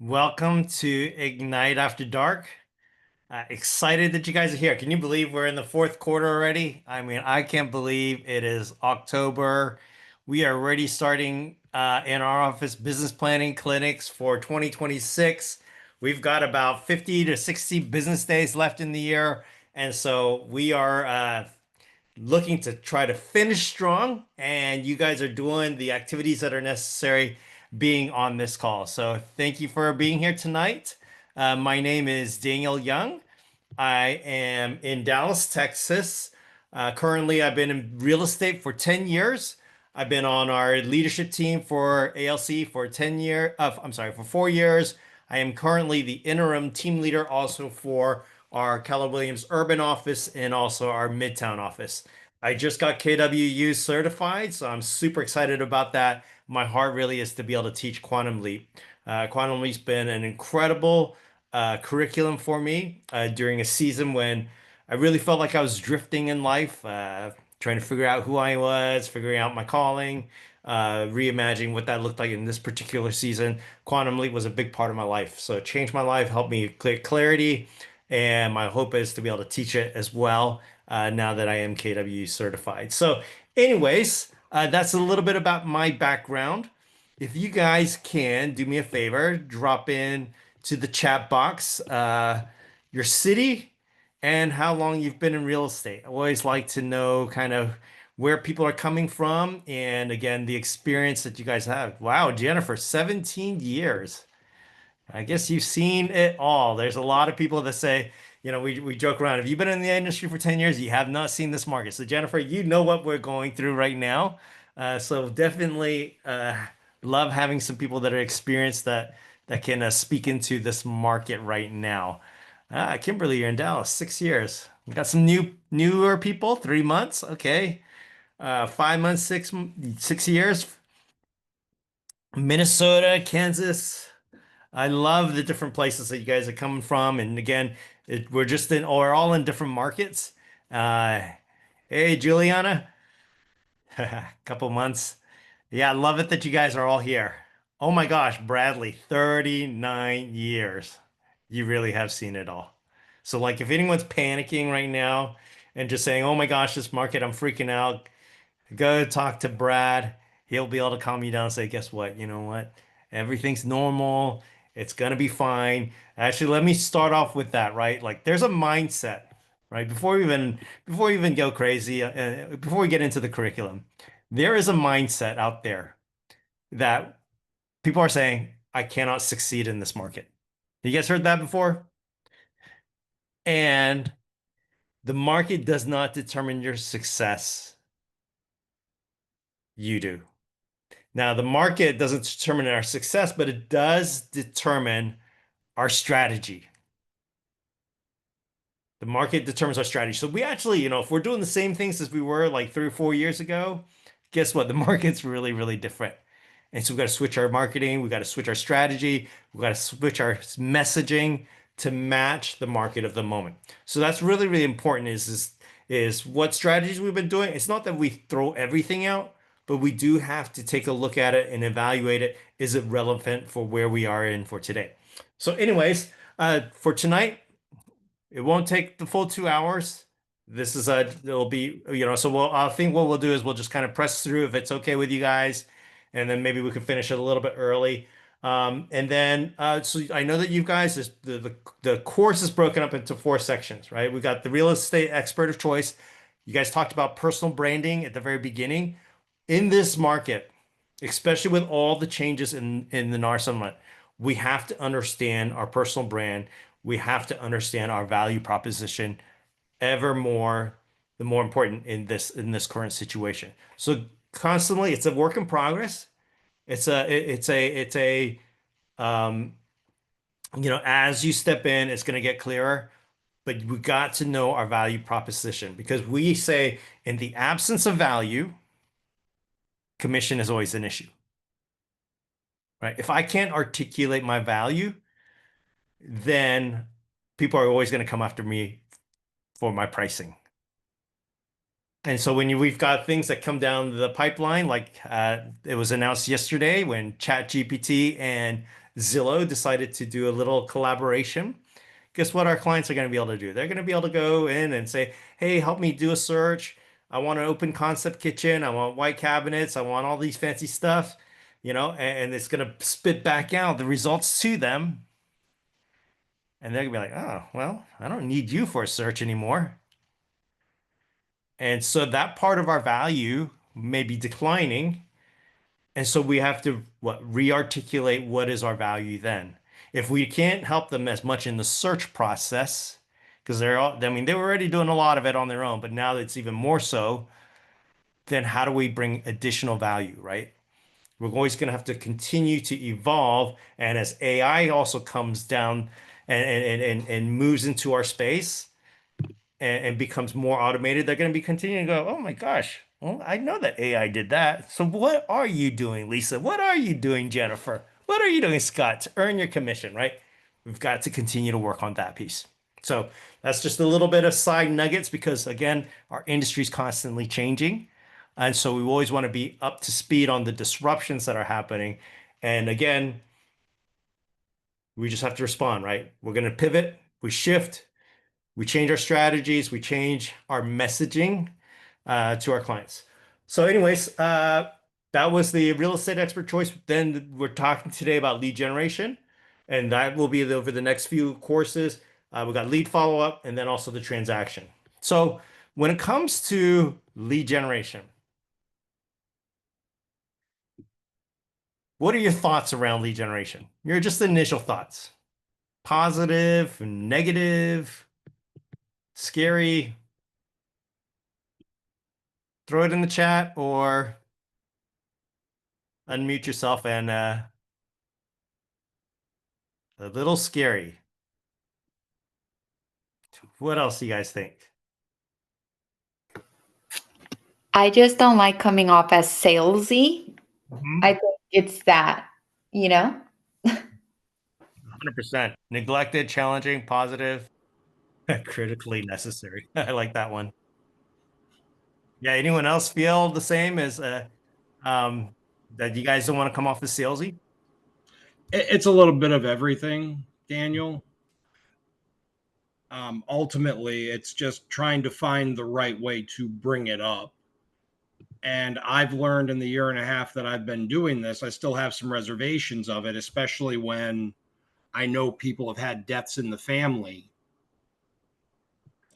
Welcome to Ignite After Dark. Excited that you guys are here. Can you believe we're in the fourth quarter already? I mean, I can't believe it is October. We are already starting in our office business planning clinics for 2026. We've got about 50 to 60 business days left in the year. And so we are looking to try to finish strong, and you guys are doing the activities that are necessary being on this call. So thank you for being here tonight. My name is Daniel Young. I am in Dallas, Texas. Currently, I've been in real estate for 10 years. I've been on our leadership team for ALC for 10 years. I'm sorry, for 4 years. I am currently the interim team leader also for our Keller Williams urban office and also our Midtown office. I just got KWU certified, so I'm super excited about that. My heart really is to be able to teach Quantum Leap. Quantum Leap's been an incredible curriculum for me during a season when I really felt like I was drifting in life, trying to figure out who I was, figuring out my calling, reimagining what that looked like in this particular season. Quantum Leap was a big part of my life. So it changed my life, helped me get clarity, and my hope is to be able to teach it as well now that I am KW certified. So, anyways, that's a little bit about my background. If you guys can do me a favor, drop in to the chat box your city and how long you've been in real estate. I always like to know kind of where people are coming from and again, the experience that you guys have. Wow, Jennifer, 17 years. I guess you've seen it all. There's a lot of people that say, we joke around. If you've been in the industry for 10 years, you have not seen this market. So, Jennifer, you know what we're going through right now. So definitely love having some people that are experienced that can speak into this market right now. Kimberly, you're in Dallas, 6 years. We got some newer people, 3 months. Okay. 5 months, 6 years. Minnesota, Kansas. I love the different places that you guys are coming from. And again, we're all in different markets. Uh, hey, Juliana, couple months. Yeah, I love it that you guys are all here. Oh my gosh, Bradley, 39 years. You really have seen it all. So, like, if anyone's panicking right now and just saying, oh my gosh, this market, I'm freaking out, go talk to Brad. He'll be able to calm you down and say, guess what? You know what? Everything's normal. It's gonna be fine. Actually, let me start off with that, right? Like there's a mindset, right? Before we even go crazy, before we get into the curriculum, there is a mindset out there that people are saying, I cannot succeed in this market. You guys heard that before? And the market does not determine your success. You do. Now, the market doesn't determine our success, but it does determine our strategy. The market determines our strategy. So we actually, if we're doing the same things as we were like 3 or 4 years ago, guess what? The market's really, really different. And so we've got to switch our marketing, we've got to switch our strategy, we've got to switch our messaging to match the market of the moment. So that's really, really important is what strategies we've been doing. It's not that we throw everything out, but we do have to take a look at it and evaluate it. Is it relevant for where we are in for today? So anyways, for tonight, it won't take the full 2 hours. It'll be, so I think what we'll do is we'll just kind of press through if it's okay with you guys, and then maybe we could finish it a little bit early. And then, so I know that you guys, the course is broken up into 4 sections, right? We got the real estate expert of choice. You guys talked about personal branding at the very beginning. In this market, especially with all the changes in the NAR summit, we have to understand our personal brand. We have to understand our value proposition ever more, the more important in this current situation. So constantly, it's a work in progress. It's a um, as you step in, it's going to get clearer. But we got to know our value proposition because we say in the absence of value, commission is always an issue, right? If I can't articulate my value, then people are always going to come after me for my pricing. And so we've got things that come down the pipeline, like it was announced yesterday when ChatGPT and Zillow decided to do a little collaboration. Guess what our clients are going to be able to do? They're going to be able to go in and say, hey, help me do a search. I want an open concept kitchen. I want white cabinets. I want all these fancy stuff, and it's going to spit back out the results to them. And they're going to be like, oh, well, I don't need you for a search anymore. And so that part of our value may be declining. And so we have to re-articulate what is our value then. If we can't help them as much in the search process, because I mean, they were already doing a lot of it on their own, but now it's even more so, then how do we bring additional value, right? We're always going to have to continue to evolve. And as AI also comes down and moves into our space, and becomes more automated, they're going to be continuing to go, oh my gosh, well, I know that AI did that. So what are you doing, Lisa? What are you doing, Jennifer? What are you doing, Scott, to earn your commission, right? We've got to continue to work on that piece. So that's just a little bit of side nuggets because, again, our industry is constantly changing. And so we always want to be up to speed on the disruptions that are happening. And again, we just have to respond, right? We're going to pivot, we shift, we change our strategies, we change our messaging to our clients. So, anyways, that was the real estate expert choice. Then we're talking today about lead generation, and that will be over the next few courses. We got lead follow up, and then also the transaction. So, when it comes to lead generation, what are your thoughts around lead generation? Your just initial thoughts. Positive, negative, scary. Throw it in the chat or unmute yourself and a little scary. What else do you guys think? I just don't like coming off as salesy. Mhm. I think it's that, you know? 100%. Neglected, challenging, positive, critically necessary. I like that one. Yeah, anyone else feel the same as um that you guys don't want to come off as salesy? It's a little bit of everything, Daniel. Ultimately, it's just trying to find the right way to bring it up. And I've learned in the year and a half that I've been doing this, I still have some reservations of it, especially when I know people have had deaths in the family.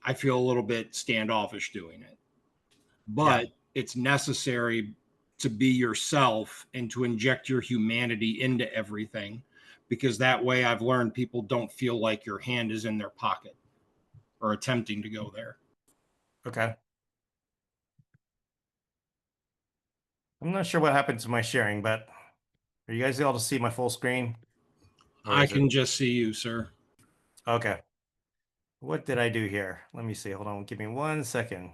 I feel a little bit standoffish doing it, Yeah. but it's necessary to be yourself and to inject your humanity into everything, because that way I've learned people don't feel like your hand is in their pocket or attempting to go there. Okay. I'm not sure what happened to my sharing, but are you guys able to see my full screen? Or I is it can just see you, sir. okay? What did I do here? Let me see. Hold on. Give me 1 second.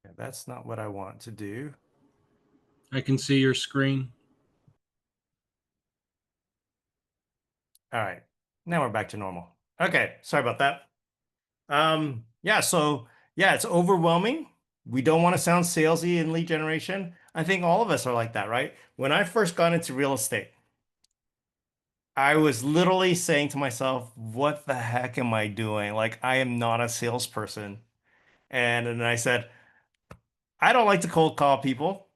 Yeah, that's not what I want to do. I can see your screen. All right. Now we're back to normal. Okay. Sorry about that. Yeah, so yeah, it's overwhelming. We don't want to sound salesy in lead generation. I think all of us are like that, right? When I first got into real estate, I was literally saying to myself, what the heck am I doing? Like, I am not a salesperson. And then I said, I don't like to cold call people.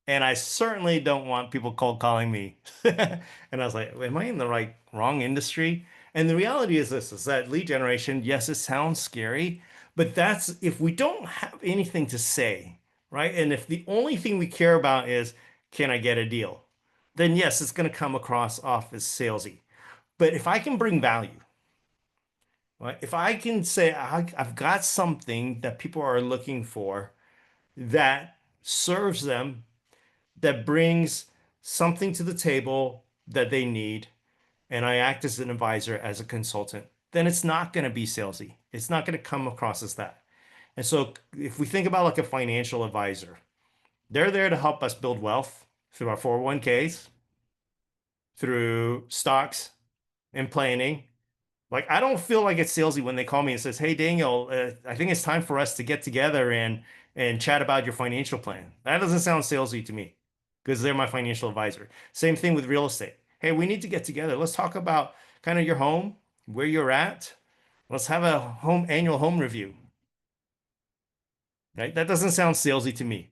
And I certainly don't want people cold calling me. And I was like, am I in the wrong industry? And the reality is this, is that lead generation, yes, it sounds scary, but that's if we don't have anything to say, right? And if the only thing we care about is, can I get a deal? Then yes, it's going to come across off as salesy. But if I can bring value, right? If I can say I've got something that people are looking for that serves them, that brings something to the table that they need, and I act as an advisor, as a consultant, then it's not going to be salesy. It's not going to come across as that. And so if we think about like a financial advisor, they're there to help us build wealth through our 401ks, through stocks and planning. Like, I don't feel like it's salesy when they call me and says, "Hey, Daniel, I think it's time for us to get together and chat about your financial plan." That doesn't sound salesy to me because they're my financial advisor. Same thing with real estate. Hey, we need to get together. Let's talk about kind of your home, where you're at. Let's have a home annual home review. Right? That doesn't sound salesy to me.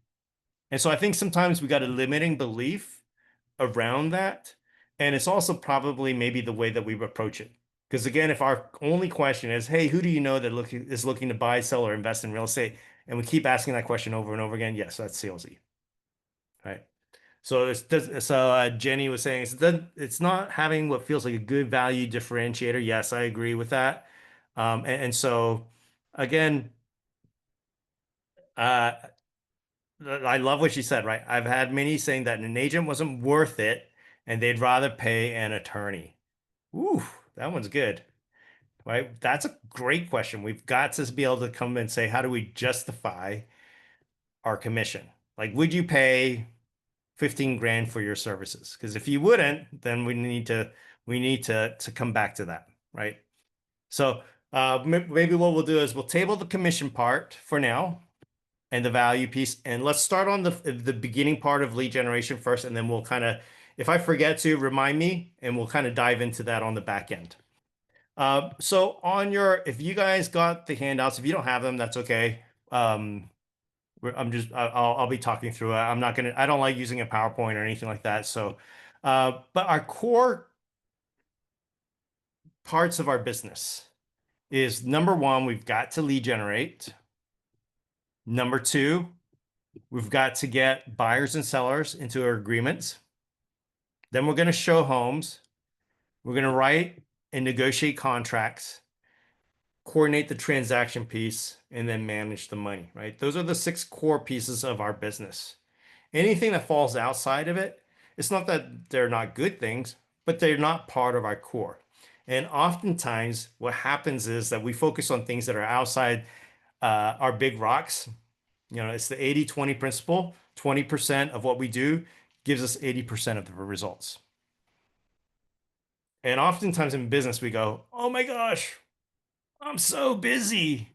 And so I think sometimes we got a limiting belief around that. And it's also probably maybe the way that we approach it. Because again, if our only question is, "Hey, who do you know that is looking to buy, sell, or invest in real estate?" And we keep asking that question over and over again, yes, that's salesy, right? So Jenny was saying it's not having what feels like a good value differentiator. Yes, I agree with that. And so again, uh, I love what she said, right? I've had many saying that an agent wasn't worth it and they'd rather pay an attorney. Ooh, that one's good, right? That's a great question. We've got to be able to come and say, how do we justify our commission? Like, would you pay 15 grand for your services? Because if you wouldn't, then we need to come back to that, right? So maybe what we'll do is we'll table the commission part for now and the value piece. And let's start on the beginning part of lead generation first, and then we'll kind of, if I forget to, remind me, and we'll kind of dive into that on the back end. So if you guys got the handouts, if you don't have them, that's okay. I'll be talking through it. I don't like using a PowerPoint or anything like that. So, but our core parts of our business is number one, we've got to lead generate. Number two, we've got to get buyers and sellers into our agreements. Then we're going to show homes. We're going to write and negotiate contracts, coordinate the transaction piece, and then manage the money, right? Those are the 6 core pieces of our business. Anything that falls outside of it, it's not that they're not good things, but they're not part of our core. And oftentimes what happens is that we focus on things that are outside our big rocks. It's the 80-20 principle. 20% of what we do gives us 80% of the results. And oftentimes in business, we go, "Oh my gosh, I'm so busy.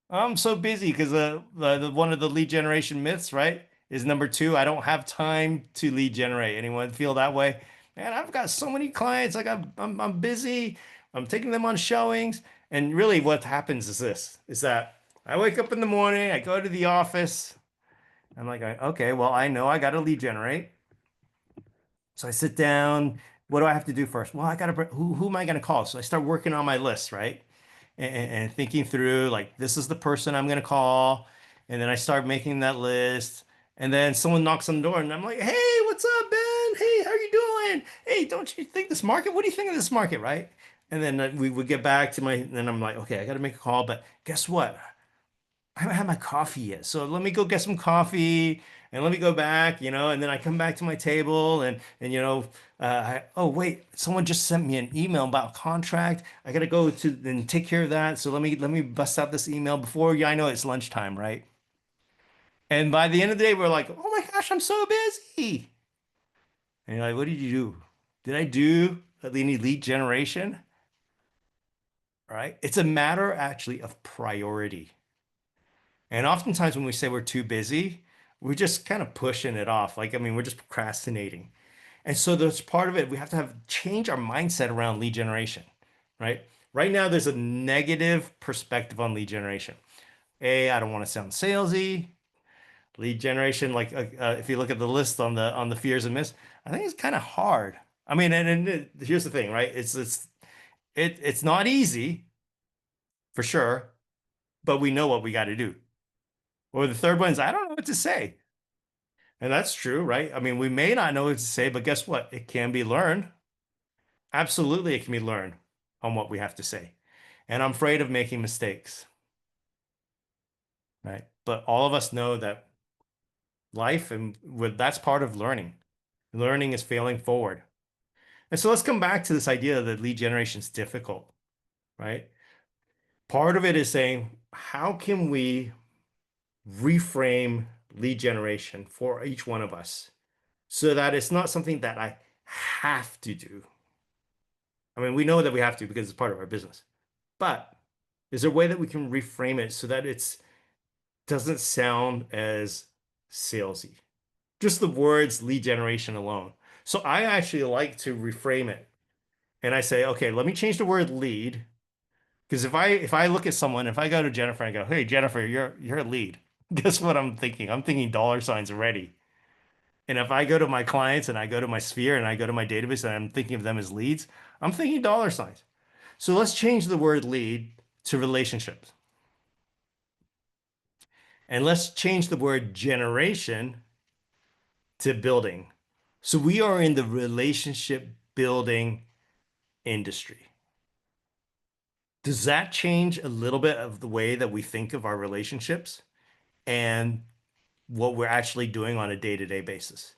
I'm so busy," because one of the lead generation myths, right, is number two, I don't have time to lead generate. Anyone feel that way? Man, I've got so many clients. I'm busy. I'm taking them on showings. And really what happens is that I wake up in the morning, I go to the office. I'm like, okay, well, I know I got to lead generate. So I sit down. What do I have to do first? Well, I got to, who am I going to call? So I start working on my list, right? And thinking through, like, this is the person I'm going to call. And then I start making that list. And then someone knocks on the door and I'm like, "Hey, what's up, Ben? Hey, how are you doing? Hey, don't you think this market? What do you think of this market?" Right? And then we would get back to then I'm like, okay, I got to make a call. But guess what? I haven't had my coffee yet. So let me go get some coffee and let me go back, and then I come back to my table oh wait, someone just sent me an email about a contract. I gotta go to and take care of that. So let me bust out this email before I know it's lunchtime, right? And by the end of the day, we're like, "Oh my gosh, I'm so busy." And you're like, "What did you do? Did I do any lead generation?" All right. It's a matter actually of priority. And oftentimes when we say we're too busy, we're just kind of pushing it off. Like, I mean, we're just procrastinating. And so there's part of it, we have to change our mindset around lead generation, right? Right now, there's a negative perspective on lead generation. I don't want to sound salesy. Lead generation, like if you look at the list on the fears and myths, I think it's kind of hard. I mean, here's the thing, right? It's not easy for sure, but we know what we got to do. Or the third one is, I don't know what to say. And that's true, right? I mean, we may not know what to say, but guess what? It can be learned. Absolutely, it can be learned on what we have to say. And I'm afraid of making mistakes, right? But all of us know that life that's part of learning. Learning is failing forward. And so let's come back to this idea that lead generation is difficult, right? Part of it is saying, how can we reframe lead generation for each one of us so that it's not something that have to do. I mean, we know that we have to because it's part of our business. But is there a way that we can reframe it so that it's doesn't sound as salesy? Just the words lead generation alone. So I actually like to reframe it. And I say, okay, let me change the word lead. Because if I look at someone, if I go to Jennifer and I go, hey Jennifer, you're a lead. Guess what I'm thinking? I'm thinking dollar signs already. And if I go to my clients and I go to my sphere and I go to my database and I'm thinking of them as leads, I'm thinking dollar signs. So let's change the word lead to relationships. And let's change the word generation to building. So we are in the relationship building industry. Does that change a little bit of the way that we think of our relationships and what we're actually doing on a day-to-day basis?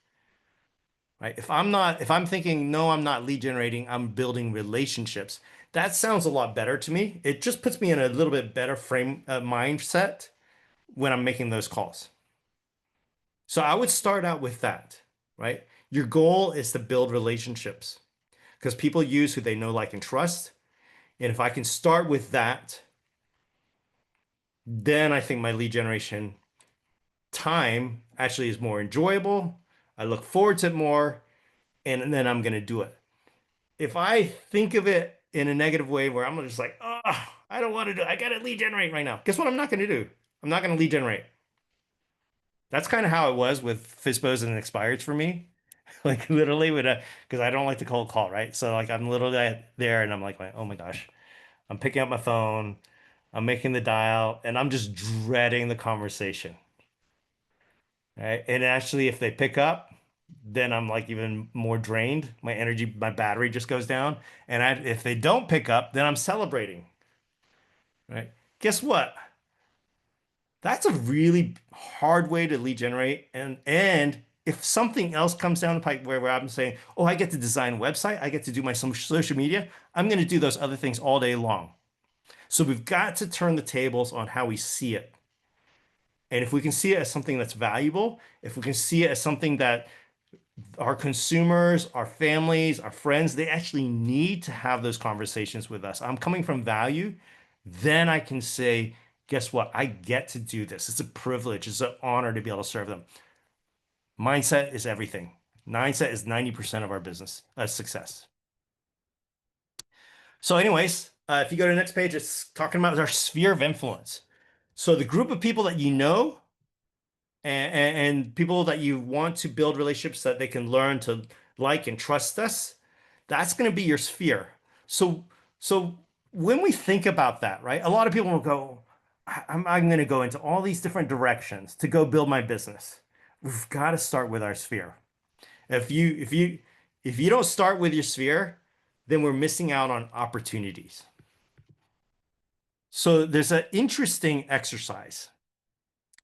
Right? If I'm thinking, no, I'm not lead generating, I'm building relationships, that sounds a lot better to me. It just puts me in a little bit better frame mindset when I'm making those calls. So I would start out with that, right? Your goal is to build relationships because people use who they know, like, and trust. And if I can start with that, then I think my lead generation time actually is more enjoyable. I look forward to it more, and then I'm going to do it. If I think of it in a negative way where I'm just like, oh, I don't want to do it. I got to lead generate right now. Guess what I'm not going to do? I'm not going to lead generate. That's kind of how it was with FISBOs and expireds for me. Like literally with a, because I don't like to cold call, right? So like I'm literally there and I'm like, oh my gosh, I'm picking up my phone, I'm making the dial, and I'm just dreading the conversation. Right. And actually, if they pick up, then I'm like even more drained. My energy, my battery just goes down. And if they don't pick up, then I'm celebrating. Right. Guess what? That's a really hard way to lead generate. And if something else comes down the pipe where I'm saying, oh, I get to design a website, I get to do my social media, I'm going to do those other things all day long. So we've got to turn the tables on how we see it. And if we can see it as something that's valuable, if we can see it as something that our consumers, our families, our friends, they actually need to have those conversations with us. I'm coming from value. Then I can say, guess what? I get to do this. It's a privilege. It's an honor to be able to serve them. Mindset is everything. Mindset is 90% of our business success. So, anyways, if you go to the next page, it's talking about our sphere of influence. So, the group of people that you know and people that you want to build relationships that they can learn to like and trust us, that's going to be your sphere. So when we think about that, right, a lot of people will go, I'm going to go into all these different directions to go build my business. We've got to start with our sphere. If you don't start with your sphere, then we're missing out on opportunities. So there's an interesting exercise.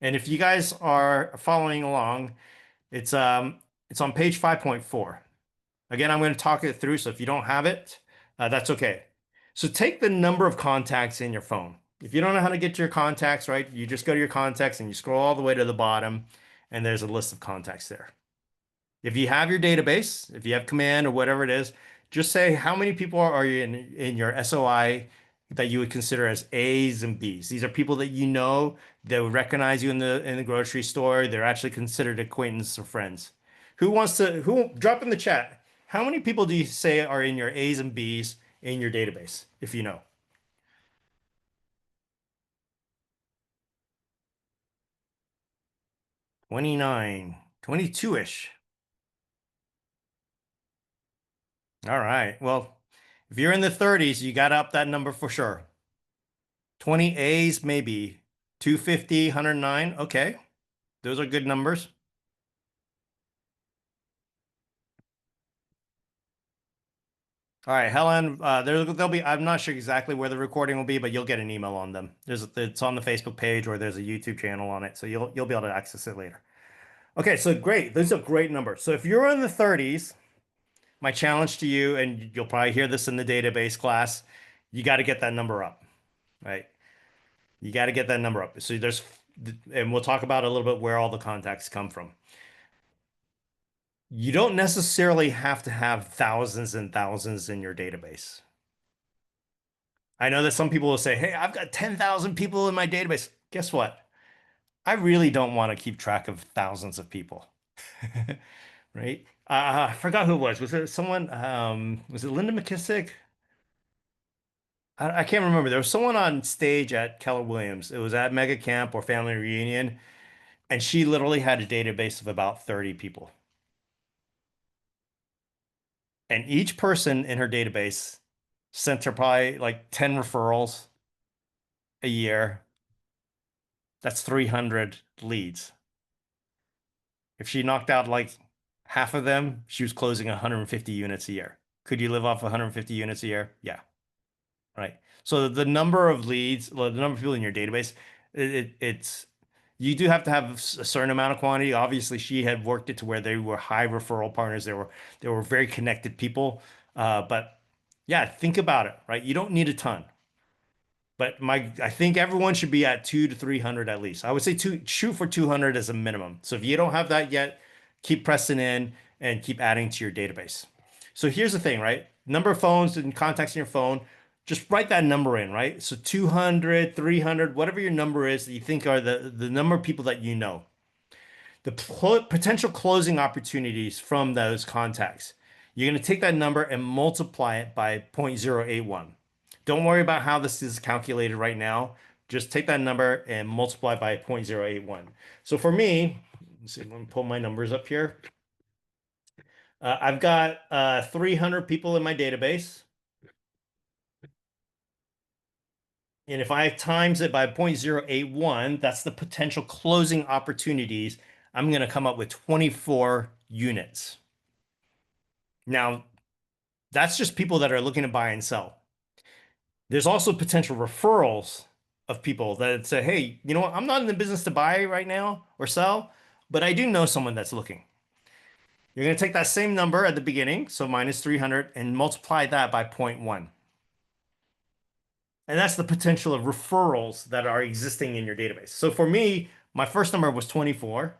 And if you guys are following along, it's on page 5.4. Again, I'm going to talk it through, so if you don't have it, that's okay. So take the number of contacts in your phone. If you don't know how to get to your contacts, right, you just go to your contacts and you scroll all the way to the bottom, and there's a list of contacts there. If you have your database, if you have command or whatever it is, just say how many people are you in your SOI that you would consider as A's and B's. These are people that you know, they would recognize you in the grocery store. They're actually considered acquaintances or friends. Who drop in the chat? How many people do you say are in your A's and B's in your database, if you know? 29, 22-ish. All right. Well, if you're in the 30s, you got up that number for sure. 20 A's, maybe 250, 109. Okay. Those are good numbers. All right, Helen, there'll be, I'm not sure exactly where the recording will be, but you'll get an email on them. It's on the Facebook page or there's a YouTube channel on it. So you'll be able to access it later. Okay, so great. Those are great numbers. So if you're in the 30s, my challenge to you, and you'll probably hear this in the database class, you got to get that number up, right? You got to get that number up. So and we'll talk about a little bit where all the contacts come from. You don't necessarily have to have thousands and thousands in your database. I know that some people will say, hey, I've got 10,000 people in my database. Guess what? I really don't want to keep track of thousands of people. Right? I forgot who it was. Was it someone? Was it Linda McKissick? I can't remember. There was someone on stage at Keller Williams. It was at Mega Camp or Family Reunion, and she literally had a database of about 30 people. And each person in her database sent her probably like 10 referrals a year. That's 300 leads. If she knocked out like half of them, she was closing 150 units a year. Could you live off 150 units a year? Yeah. Right. So the number of leads, well, the number of people in your database, it's you do have to have a certain amount of quantity. Obviously, she had worked it to where they were high referral partners. They were very connected people. But yeah, think about it, right? You don't need a ton. But I think everyone should be at 2 to 300 at least. I would say shoot for 200 as a minimum. So if you don't have that yet, keep pressing in and keep adding to your database. So here's the thing, right? Number of phones and contacts in your phone, just write that number in, right? So 200, 300, whatever your number is that you think are the number of people that you know, the potential closing opportunities from those contacts. You're going to take that number and multiply it by 0.081. Don't worry about how this is calculated right now. Just take that number and multiply by 0.081. So for me, let's see, let me pull my numbers up here. I've got 300 people in my database. And if I times it by 0.081, that's the potential closing opportunities. I'm going to come up with 24 units. Now, that's just people that are looking to buy and sell. There's also potential referrals of people that say, hey, you know what? I'm not in the business to buy right now or sell, but I do know someone that's looking. You're going to take that same number at the beginning, so minus 300, and multiply that by 0.1. And that's the potential of referrals that are existing in your database. So for me, my first number was 24.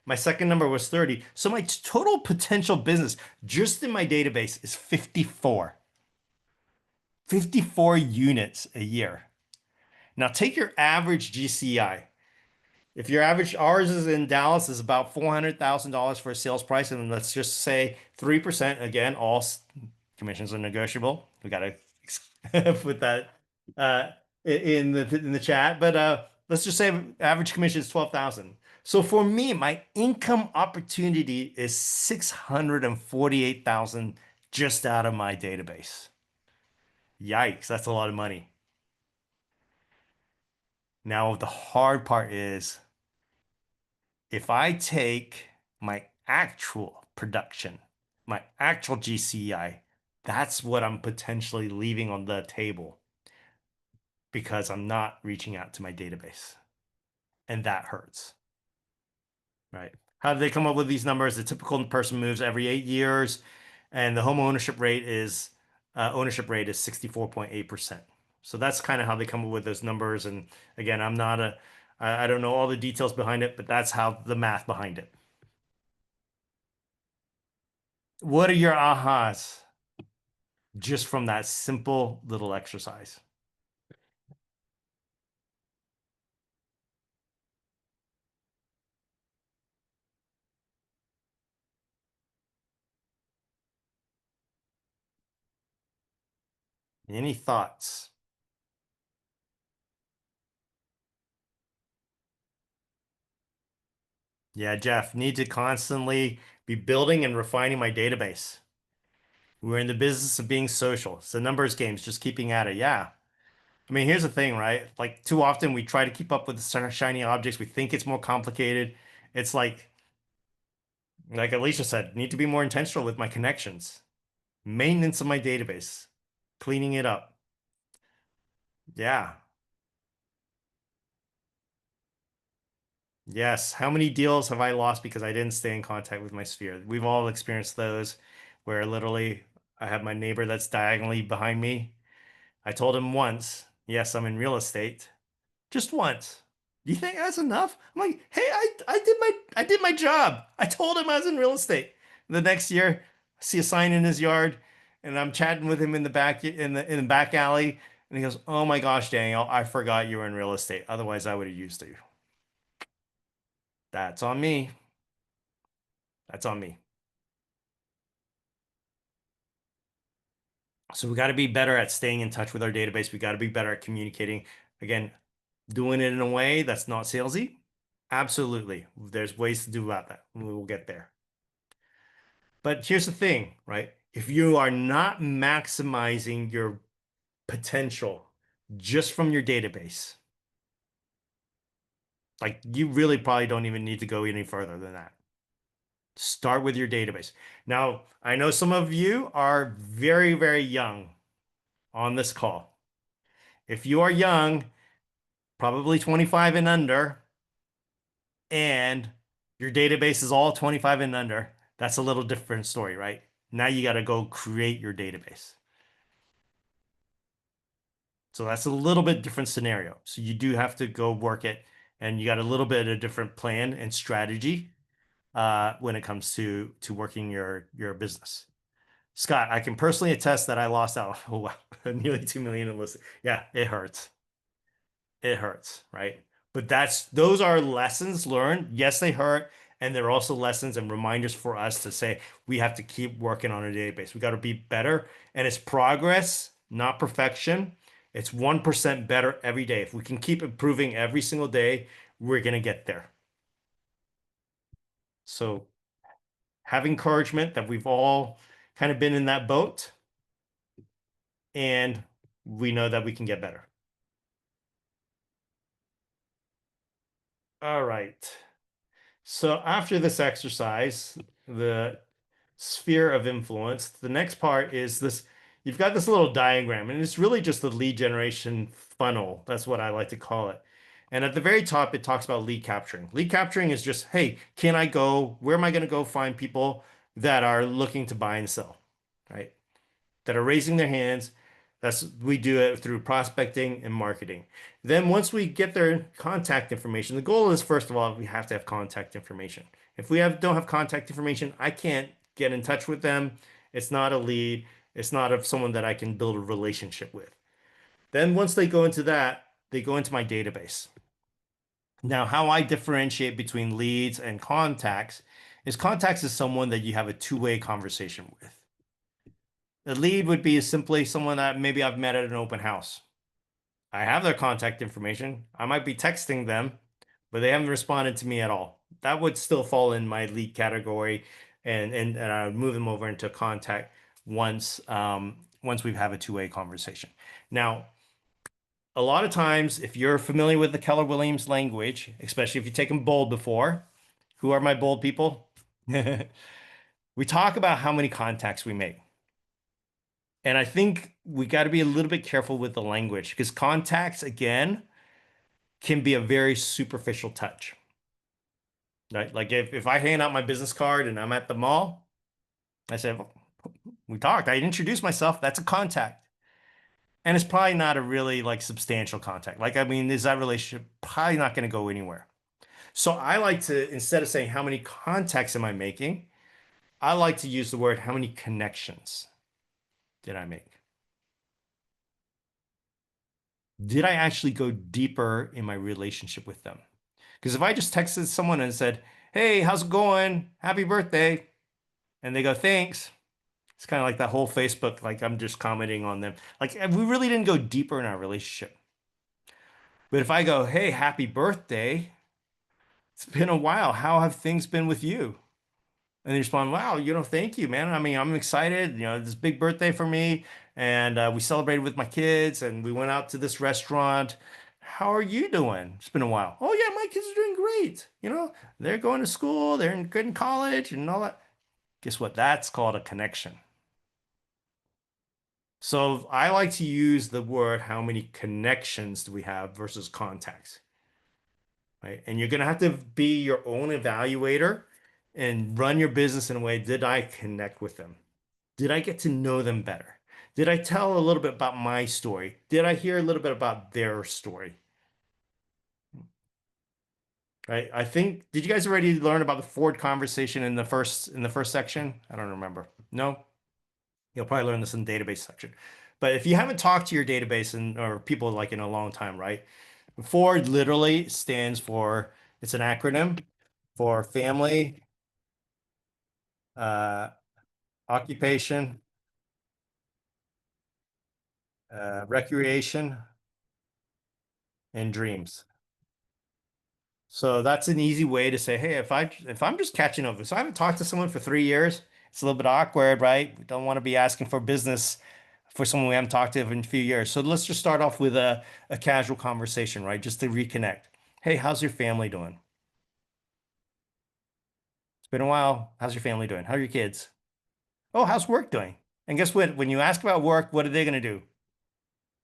My second number was 30. So my total potential business just in my database is 54. 54 units a year. Now take your average GCI. If your average, ours is in Dallas, is about $400,000 for a sales price, and let's just say 3%. Again, all commissions are negotiable. We got to put that uh, in the chat. But let's just say average commission is 12,000. So for me, my income opportunity is 648,000 just out of my database. Yikes, that's a lot of money. Now, the hard part is if I take my actual production, my actual GCI, that's what I'm potentially leaving on the table because I'm not reaching out to my database. And that hurts, right? How do they come up with these numbers? The typical person moves every 8 years, and the home ownership rate is 64.8%. So that's kind of how they come up with those numbers. And again, I don't know all the details behind it, but that's how the math behind it. What are your ahas just from that simple little exercise? Any thoughts? Yeah, Jeff, need to constantly be building and refining my database. We're in the business of being social. It's a numbers games, just keeping at it. Yeah. I mean, here's the thing, right? Like too often we try to keep up with the shiny objects. We think it's more complicated. It's like Alicia said, need to be more intentional with my connections, maintenance of my database, cleaning it up. Yeah. Yes. How many deals have I lost because I didn't stay in contact with my sphere? We've all experienced those where literally I have my neighbor that's diagonally behind me. I told him once, yes, I'm in real estate. Just once. Do you think that's enough? I'm like, hey, I did my job. I told him I was in real estate. The next year, I see a sign in his yard, and I'm chatting with him in the back alley, and he goes, "Oh my gosh, Daniel, I forgot you were in real estate. Otherwise, I would have used you." That's on me. That's on me. So we got to be better at staying in touch with our database. We got to be better at communicating. Again, doing it in a way that's not salesy. Absolutely. There's ways to do about that. We will get there. But here's the thing, right? If you are not maximizing your potential just from your database, like you really probably don't even need to go any further than that. Start with your database. Now, I know some of you are very, very young on this call. If you are young, probably 25 and under, and your database is all 25 and under, that's a little different story, right? Now you got to go create your database. So that's a little bit different scenario. So you do have to go work it, and you got a little bit of a different plan and strategy when it comes to working your business. Scott, I can personally attest that I lost out. Oh, wow, nearly 2 million in listings. Yeah, it hurts. It hurts, right? But those are lessons learned. Yes, they hurt. And they're also lessons and reminders for us to say we have to keep working on a database. We got to be better. And it's progress, not perfection. It's 1% better every day. If we can keep improving every single day, we're going to get there. So have encouragement that we've all kind of been in that boat, and we know that we can get better. All right. So after this exercise, the sphere of influence, the next part is this. You've got this little diagram, and it's really just the lead generation funnel. That's what I like to call it. And at the very top, it talks about lead capturing. Lead capturing is just, hey, where am I going to go find people that are looking to buy and sell, right? That are raising their hands. We do it through prospecting and marketing. Then once we get their contact information, the goal is first of all, we have to have contact information. If we don't have contact information, I can't get in touch with them. It's not a lead. It's not of someone that I can build a relationship with. Then once they go into that, they go into my database. Now, how I differentiate between leads and contacts is someone that you have a two-way conversation with. A lead would be simply someone that maybe I've met at an open house. I have their contact information. I might be texting them, but they haven't responded to me at all. That would still fall in my lead category, and I would move them over into contact once we've had a two-way conversation. Now, a lot of times, if you're familiar with the Keller Williams language, especially if you've taken bold before, who are my bold people? We talk about how many contacts we make. And I think we got to be a little bit careful with the language because contacts, again, can be a very superficial touch. Right? Like if I hand out my business card and I'm at the mall, I said, well, we talked. I introduced myself. That's a contact. And it's probably not a really like substantial contact. Like, I mean, is that relationship probably not going to go anywhere? So I like to, instead of saying how many contacts am I making, I like to use the word how many connections did I make? Did I actually go deeper in my relationship with them? Because if I just texted someone and said, hey, how's it going? Happy birthday. And they go, thanks. It's kind of like that whole Facebook, like I'm just commenting on them. Like we really didn't go deeper in our relationship. But if I go, hey, happy birthday. It's been a while. How have things been with you? And they respond, wow, thank you, man. I mean, I'm excited. This big birthday for me. And we celebrated with my kids and we went out to this restaurant. How are you doing? It's been a while. Oh, yeah, my kids are doing great. They're going to school, they're good in college and all that. Guess what? That's called a connection. So I like to use the word how many connections do we have versus contacts, right? And you're going to have to be your own evaluator and run your business in a way. Did I connect with them? Did I get to know them better? Did I tell a little bit about my story? Did I hear a little bit about their story? right? I think, did you guys already learn about the Ford conversation in the first section? I don't remember. No? You'll probably learn this in the database section. But if you haven't talked to your database and or people like in a long time, right? Ford literally stands for, it's an acronym for family, uh, occupation, recreation, and dreams. So that's an easy way to say, hey, if I'm just catching up, so I haven't talked to someone for 3 years, it's a little bit awkward, right? We don't want to be asking for business for someone we haven't talked to in a few years. So let's just start off with a casual conversation, right? Just to reconnect. Hey, how's your family doing? It's been a while. How's your family doing? How are your kids? Oh, how's work doing? And guess what? When you ask about work, what are they going to do?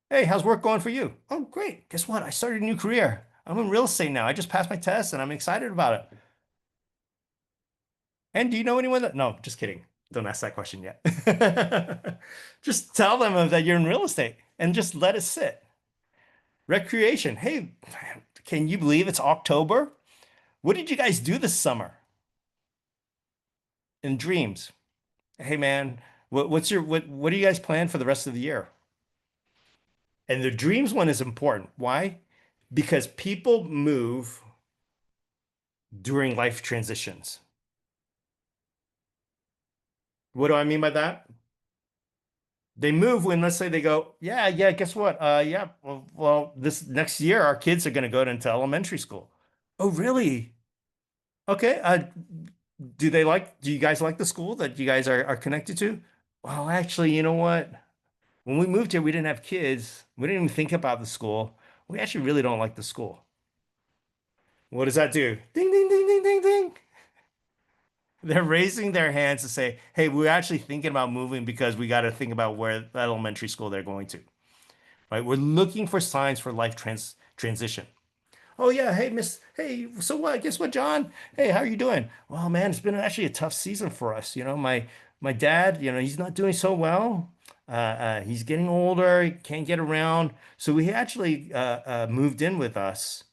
Hey, how's work going for you? Oh, great. Guess what? I started a new career. I'm in real estate now. I just passed my test and I'm excited about it. And do you know anyone that? No, just kidding. Don't ask that question yet. Just tell them that you're in real estate and just let it sit. Recreation. Hey, can you believe it's October? What did you guys do this summer? In dreams. Hey man, what do you guys plan for the rest of the year? And the dreams one is important. Why? Because people move during life transitions. What do I mean by that? They move when, let's say they go, yeah, yeah, guess what? Yeah, well, this next year our kids are going to go into elementary school. Oh, really? Okay. Do you guys like the school that you guys are connected to? Well, actually, you know what? When we moved here, we didn't have kids. We didn't even think about the school. We actually really don't like the school. What does that do? Ding, ding, ding, ding, ding, ding. They're raising their hands to say, hey, we're actually thinking about moving because we got to think about where the elementary school they're going to. Right? We're looking for signs for life transition. Oh yeah, hey Miss, hey, so what? Guess what, John? Hey, how are you doing? Well, man, it's been actually a tough season for us. My dad, he's not doing so well. He's getting older, he can't get around. So we actually moved in with us.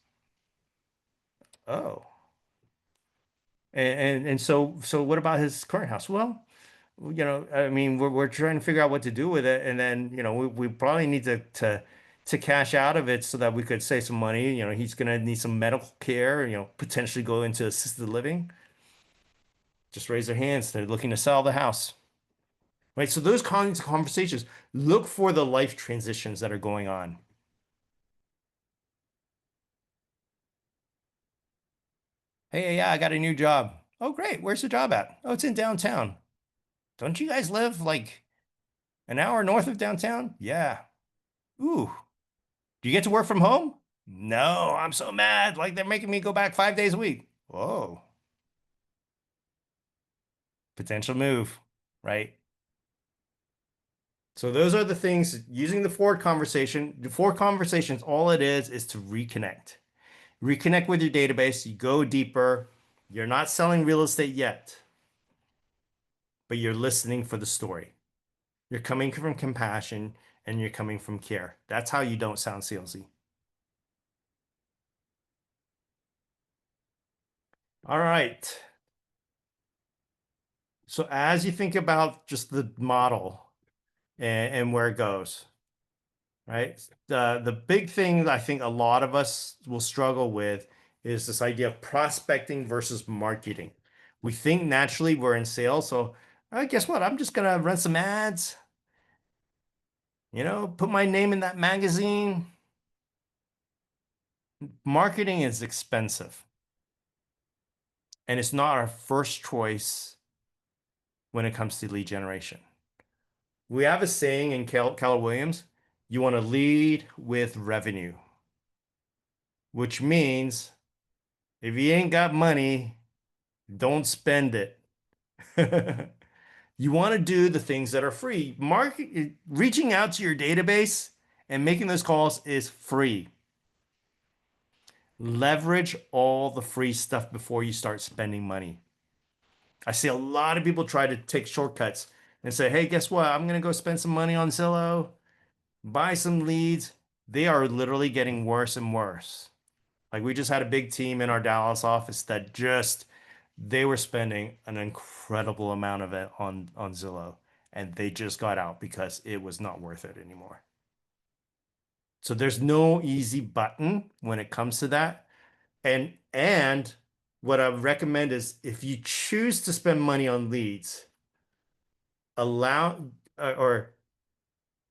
Oh, and so what about his current house? Well, I mean, we're trying to figure out what to do with it, and then we probably need to cash out of it so that we could save some money. He's gonna need some medical care. Potentially go into assisted living. Just raise their hands. They're looking to sell the house, right? So those kinds of conversations, look for the life transitions that are going on. Hey, yeah, I got a new job. Oh, great. Where's the job at? Oh, it's in downtown. Don't you guys live like an hour north of downtown? Yeah. Ooh. Do you get to work from home? No, I'm so mad. Like they're making me go back 5 days a week. Whoa, potential move, right? So those are the things using the Ford conversation. The Ford conversations, all it is to reconnect. Reconnect with your database. You go deeper. You're not selling real estate yet, but you're listening for the story. You're coming from compassion and you're coming from care. That's how you don't sound salesy. All right. So as you think about just the model and where it goes, right? The big thing that I think a lot of us will struggle with is this idea of prospecting versus marketing. We think naturally we're in sales, so guess what? I'm just gonna run some ads, put my name in that magazine. Marketing is expensive, and it's not our first choice when it comes to lead generation. We have a saying in Keller Williams, you want to lead with revenue, which means if you ain't got money, don't spend it. You want to do the things that are free. Reaching out to your database and making those calls is free. Leverage all the free stuff before you start spending money. I see a lot of people try to take shortcuts and say, hey, guess what? I'm going to go spend some money on Zillow, buy some leads. They are literally getting worse and worse. Like we just had a big team in our Dallas office that just they were spending an incredible amount of it on Zillow, and they just got out because it was not worth it anymore. So there's no easy button when it comes to that. And what I would recommend is if you choose to spend money on leads, allow or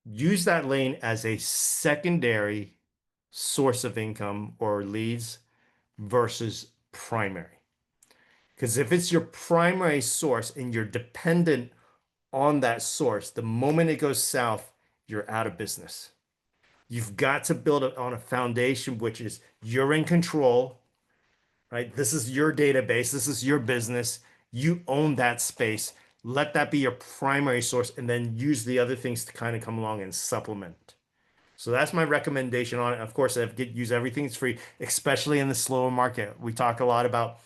use that lane as a secondary source of income or leads versus primary. Because if it's your primary source and you're dependent on that source, the moment it goes south, you're out of business. You've got to build it on a foundation, which is you're in control, right? This is your database. This is your business. You own that space. Let that be your primary source and then use the other things to kind of come along and supplement. So that's my recommendation on it. Of course, I use everything that's free, especially in the slower market. We talk a lot about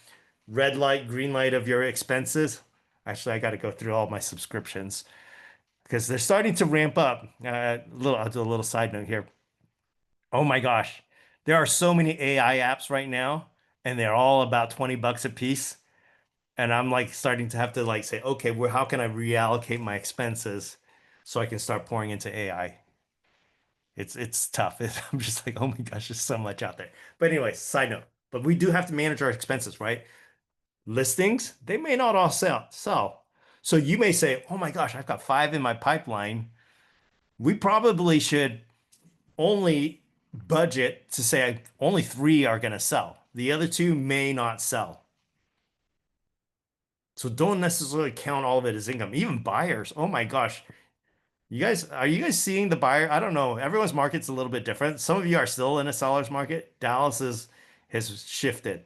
red light, green light of your expenses. Actually, I got to go through all my subscriptions because they're starting to ramp up. I'll do a little side note here. Oh my gosh, there are so many AI apps right now, and they're all about 20 bucks a piece. And I'm like starting to have to like say, okay, well, how can I reallocate my expenses so I can start pouring into AI? It's tough. I'm just like, oh my gosh, there's so much out there. But anyway, side note. But we do have to manage our expenses, right? Listings, they may not all sell. So you may say, oh my gosh, I've got 5 in my pipeline. We probably should only budget to say only 3 are going to sell. The other 2 may not sell. So don't necessarily count all of it as income. Even buyers, oh my gosh. Are you guys seeing the buyer? I don't know. Everyone's market's a little bit different. Some of you are still in a seller's market. Has shifted.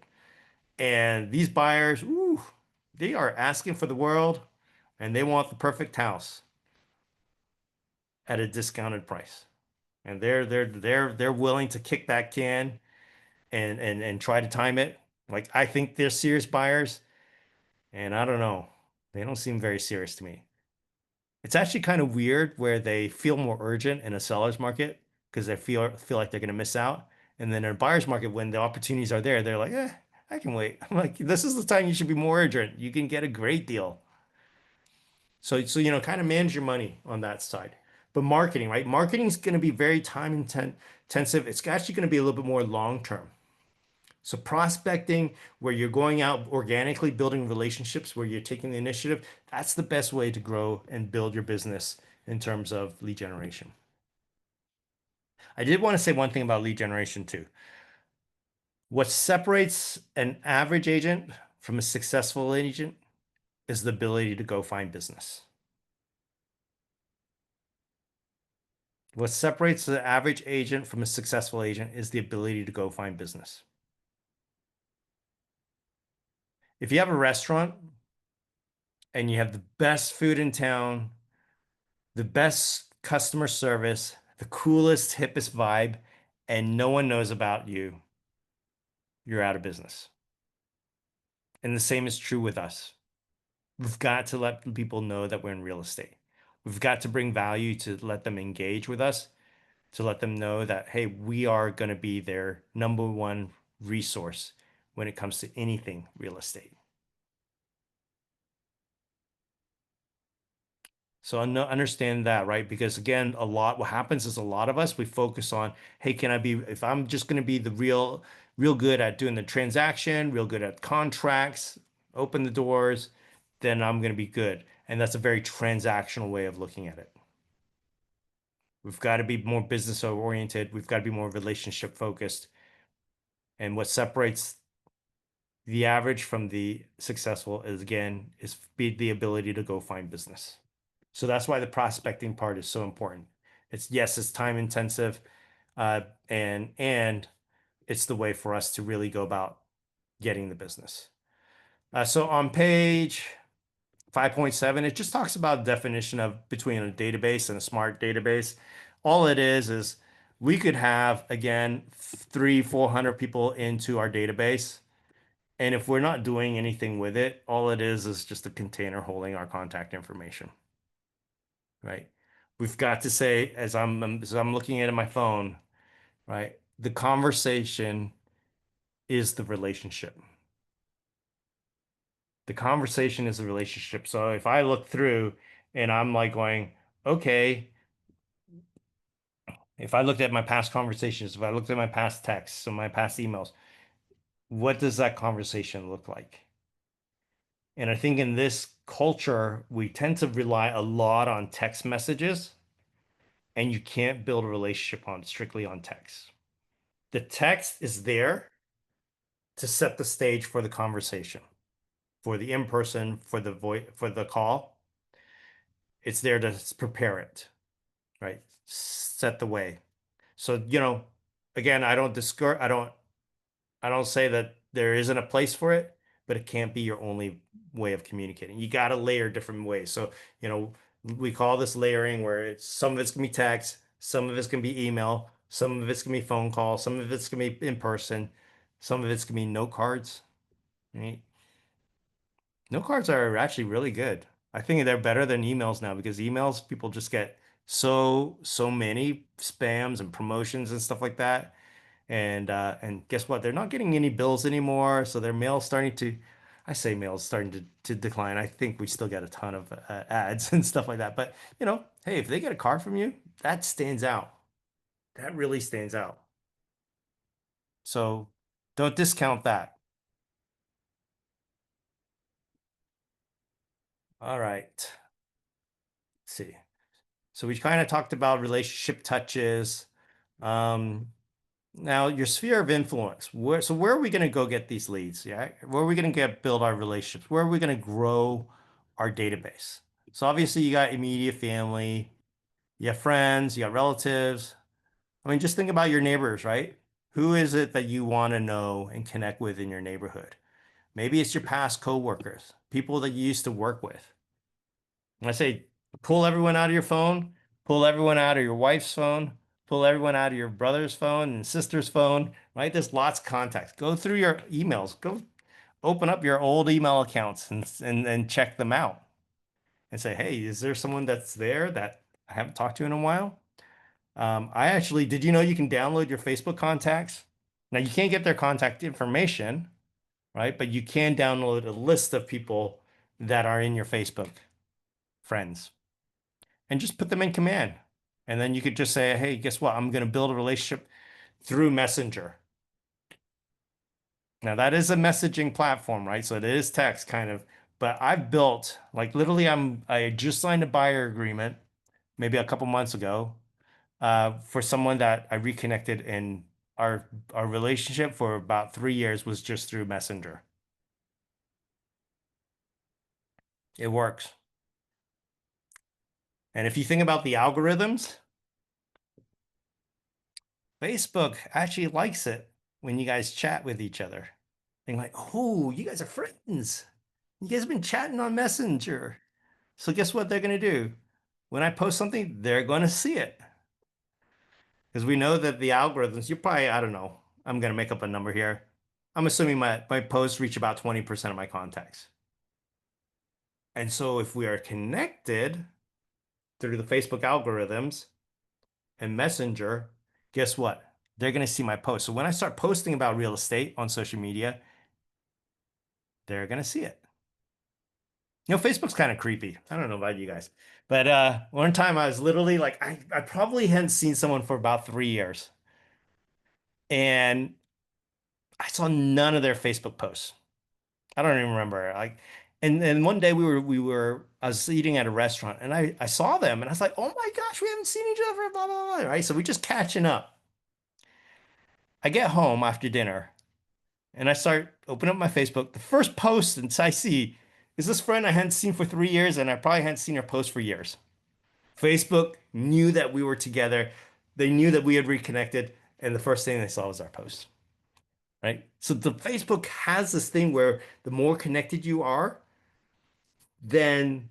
And these buyers, ooh, they are asking for the world and they want the perfect house at a discounted price. And they're willing to kick that can and try to time it. Like I think they're serious buyers, and I don't know. They don't seem very serious to me. It's actually kind of weird where they feel more urgent in a seller's market because they feel like they're going to miss out. And then in a buyer's market, when the opportunities are there, they're like, I can wait. I'm like, this is the time you should be more urgent. You can get a great deal. So kind of manage your money on that side. But marketing, right? Marketing is going to be very intensive. It's actually going to be a little bit more long term. So prospecting, where you're going out organically building relationships, where you're taking the initiative, that's the best way to grow and build your business in terms of lead generation. I did want to say one thing about lead generation too. What separates an average agent from a successful agent is the ability to go find business. What separates the average agent from a successful agent is the ability to go find business. If you have a restaurant and you have the best food in town, the best customer service, the coolest, hippest vibe, and no one knows about you, you're out of business. And the same is true with us. We've got to let people know that we're in real estate. We've got to bring value to let them engage with us, to let them know that, hey, we are going to be their number one resource when it comes to anything real estate. So understand that, right? Because again, what happens is a lot of us, we focus on, hey, if I'm just going to be the real good at doing the transaction, real good at contracts, open the doors, then I'm going to be good. And that's a very transactional way of looking at it. We've got to be more business oriented. We've got to be more relationship focused. And what separates the average from the successful is the ability to go find business. So that's why the prospecting part is so important. It's time intensive, and it's the way for us to really go about getting the business. So on page 5.7, it just talks about the definition of between a database and a smart database. All it is we could have, again, 400 people into our database. And if we're not doing anything with it, all it is just a container holding our contact information, right? We've got to say, as I'm looking at my phone, right? The conversation is the relationship. The conversation is the relationship. So if I look through and I'm like going, okay, if I looked at my past conversations, if I looked at my past texts and my past emails, what does that conversation look like? And I think in this culture, we tend to rely a lot on text messages, and you can't build a relationship on strictly on text. The text is there to set the stage for the conversation, for the in-person, for the voice, for the call. It's there to prepare it, right? Set the way. So, again, I don't say that there isn't a place for it, but it can't be your only way of communicating. You got to layer different ways. So, you know, we call this layering where some of it's gonna be text, some of it's gonna be email, some of it's gonna be phone call, some of it's gonna be in person, some of it's gonna be note cards, right? Note cards are actually really good. I think they're better than emails now because emails people just get so many spams and promotions and stuff like that. And guess what? They're not getting any bills anymore, so their mail's starting to, I say mail's starting to decline. I think we still get a ton of ads and stuff like that. But hey, if they get a card from you, that stands out. That really stands out. So don't discount that. All right. Let's see. So we kind of talked about relationship touches. Um, Now, your sphere of influence. Where are we going to go get these leads? Yeah, where are we going to build our relationships? Where are we going to grow our database? So obviously, you got immediate family, you have friends, you got relatives. I mean, just think about your neighbors, right? Who is it that you want to know and connect with in your neighborhood? Maybe it's your past coworkers, people that you used to work with. And I say, pull everyone out of your phone, pull everyone out of your wife's phone, pull everyone out of your brother's phone and sister's phone, right? There's lots of contacts. Go through your emails, go open up your old email accounts and check them out and say, hey, is there someone that's there that I haven't talked to in a while? Did you know you can download your Facebook contacts? Now, you can't get their contact information, right? But you can download a list of people that are in your Facebook friends and just put them in command. And then you could just say, hey, guess what? I'm going to build a relationship through Messenger. Now, that is a messaging platform, right? So it is text kind of, but I've built like literally I just signed a buyer agreement maybe a couple months ago for someone that I reconnected and our relationship for about 3 years was just through Messenger. It works. And if you think about the algorithms, Facebook actually likes it when you guys chat with each other. They're like, oh, you guys are friends. You guys have been chatting on Messenger. So guess what they're going to do? When I post something, they're going to see it. Because we know that the algorithms, you probably, I don't know, I'm going to make up a number here. I'm assuming my posts reach about 20% of my contacts. And so if we are connected through the Facebook algorithms and Messenger, guess what? They're going to see my post. So when I start posting about real estate on social media, they're going to see it. Facebook's kind of creepy. I don't know about you guys, but one time I was literally like, I probably hadn't seen someone for about 3 years, and I saw none of their Facebook posts. I don't even remember. Like, and one day I was eating at a restaurant, and I saw them, and I was like, oh my gosh, we haven't seen each other for blah blah blah, right? So we just catching up. I get home after dinner, and I start opening up my Facebook. The first post that I see is this friend I hadn't seen for 3 years, and I probably hadn't seen her post for years. Facebook knew that we were together. They knew that we had reconnected, and the first thing they saw was our post, right? So the Facebook has this thing where the more connected you are, then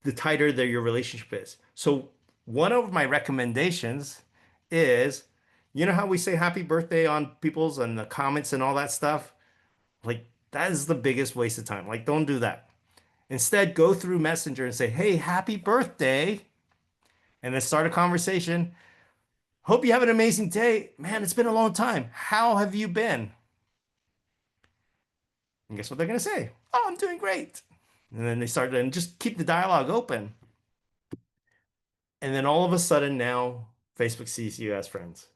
the tighter your relationship is. So one of my recommendations is, you know how we say happy birthday on people's and the comments and all that stuff? Like that is the biggest waste of time. Like don't do that. Instead, go through Messenger and say, hey, happy birthday, and then start a conversation. Hope you have an amazing day. Man, it's been a long time. How have you been? And guess what they're going to say? Oh, I'm doing great. And then they start to just keep the dialogue open. And then all of a sudden now Facebook sees you as friends,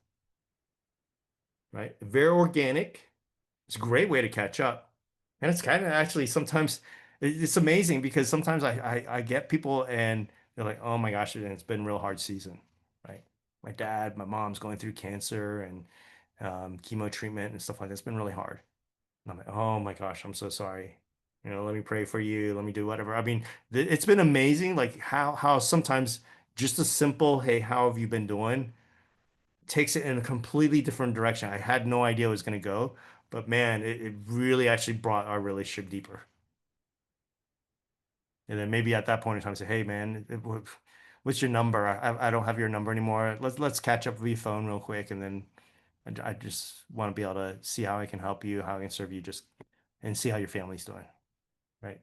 right? Very organic. It's a great way to catch up. And it's kind of actually sometimes it's amazing because sometimes I get people and they're like, oh my gosh, it's been a real hard season, right? My dad, my mom's going through cancer and chemo treatment and stuff like that. It's been really hard. And I'm like, oh my gosh, I'm so sorry. Let me pray for you. Let me do whatever. I mean, it's been amazing, like how sometimes just a simple, hey, how have you been doing, takes it in a completely different direction. I had no idea it was going to go, but man, it really actually brought our relationship deeper. And then maybe at that point in time, say, hey, man, what's your number? I don't have your number anymore. Let's catch up via phone real quick, and then I just want to be able to see how I can help you, how I can serve you, just and see how your family's doing, right?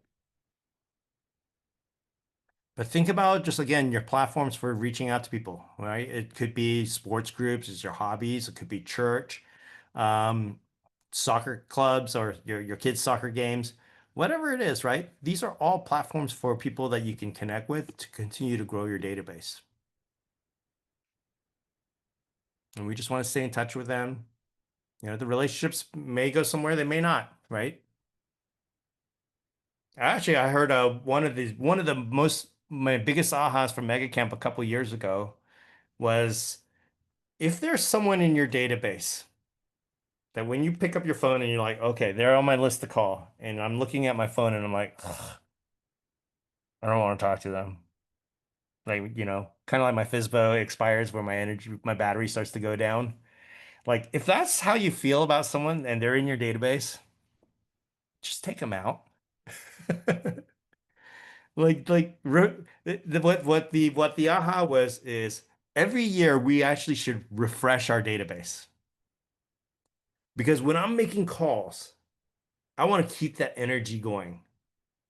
But think about just again your platforms for reaching out to people, right? It could be sports groups, it's your hobbies, it could be church, um, soccer clubs, or your kids' soccer games, whatever it is, right? These are all platforms for people that you can connect with to continue to grow your database. And we just want to stay in touch with them. The relationships may go somewhere, they may not, right? Actually, I heard one of the my biggest ahas from Mega Camp a couple years ago was if there's someone in your database that when you pick up your phone and you're like, okay, they're on my list to call, and I'm looking at my phone and I'm like, "Ugh, I don't want to talk to them. Like, kind of like my Fizbo expires where my battery starts to go down. Like, if that's how you feel about someone and they're in your database, just take them out. What the aha was is every year we actually should refresh our database because when I'm making calls, I want to keep that energy going.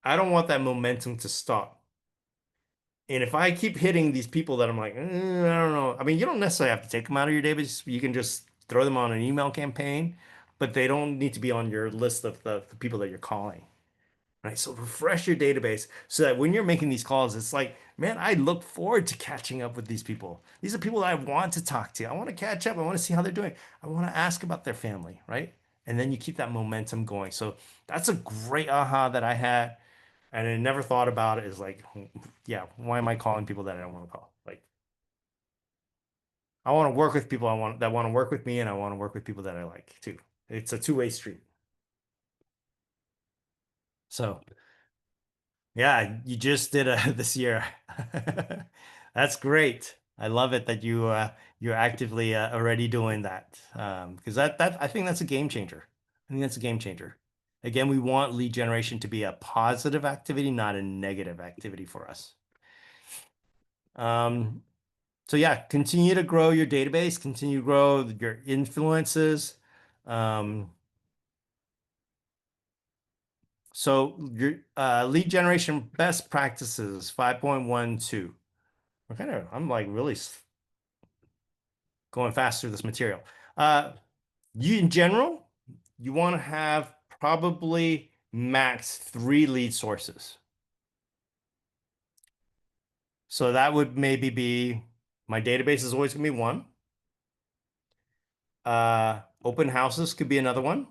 I don't want that momentum to stop. And if I keep hitting these people that I'm like, I don't know. I mean, you don't necessarily have to take them out of your database. You can just throw them on an email campaign, but they don't need to be on your list of the people that you're calling. Right. So refresh your database so that when you're making these calls, it's like, man, I look forward to catching up with these people. These are people that I want to talk to. I want to catch up. I want to see how they're doing. I want to ask about their family. Right. And then you keep that momentum going. So that's a great aha that I had. And I never thought about it as like, yeah, why am I calling people that I don't want to call? Like, I want to work with people that want to work with me, and I want to work with people that I like too. It's a two-way street. So yeah, you just did this year. That's great. I love it that you're actively already doing that. Because that I think that's a game changer. I think that's a game changer. Again, we want lead generation to be a positive activity, not a negative activity for us. Um, so yeah, continue to grow your database, continue to grow your influences. Um, so your lead generation best practices 5.12. I'm like really going fast through this material. You in general, you want to have probably max 3 lead sources. So that would maybe be my database is always going to be one. Open houses could be another one.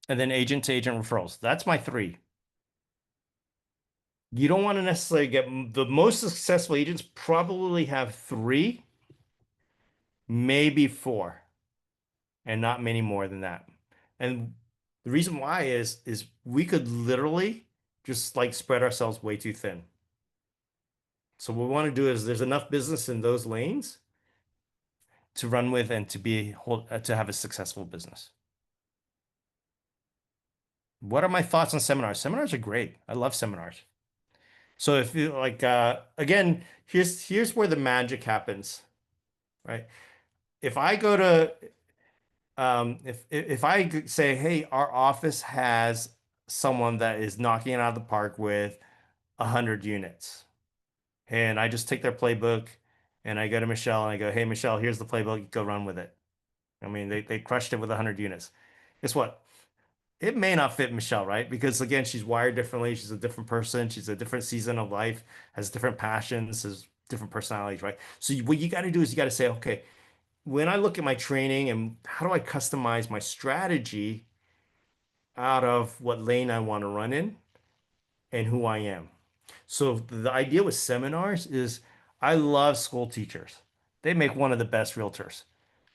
And then agent to agent referrals. That's my 3. You don't want to necessarily get the most successful agents probably have 3, maybe 4, and not many more than that. And the reason why is we could literally just like spread ourselves way too thin. So what we want to do is there's enough business in those lanes to run with and to have a successful business. What are my thoughts on seminars? Seminars are great. I love seminars. So if you like again, here's where the magic happens, right? If I go to if I say, hey, our office has someone that is knocking it out of the park with 100 units, and I just take their playbook and I go to Michelle and I go, hey, Michelle, here's the playbook, go run with it. I mean, they crushed it with 100 units. Guess what? it may not fit Michelle, right? Because again, she's wired differently. She's a different person. She's a different season of life, has different passions, has different personalities, right? So what you got to do is you got to say, okay, when I look at my training and how do I customize my strategy out of what lane I want to run in and who I am. So the idea with seminars is I love school teachers. They make one of the best realtors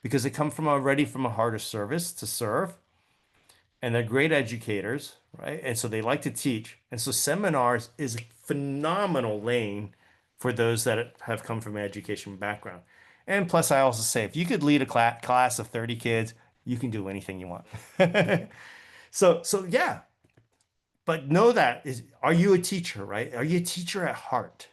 because they come from already from a heart of service to serve, and they're great educators, right? And so they like to teach. And so seminars is a phenomenal lane for those that have come from an education background. And plus, I also say if you could lead a class of 30 kids, you can do anything you want. So yeah, but know that is, are you a teacher, right? Are you a teacher at heart?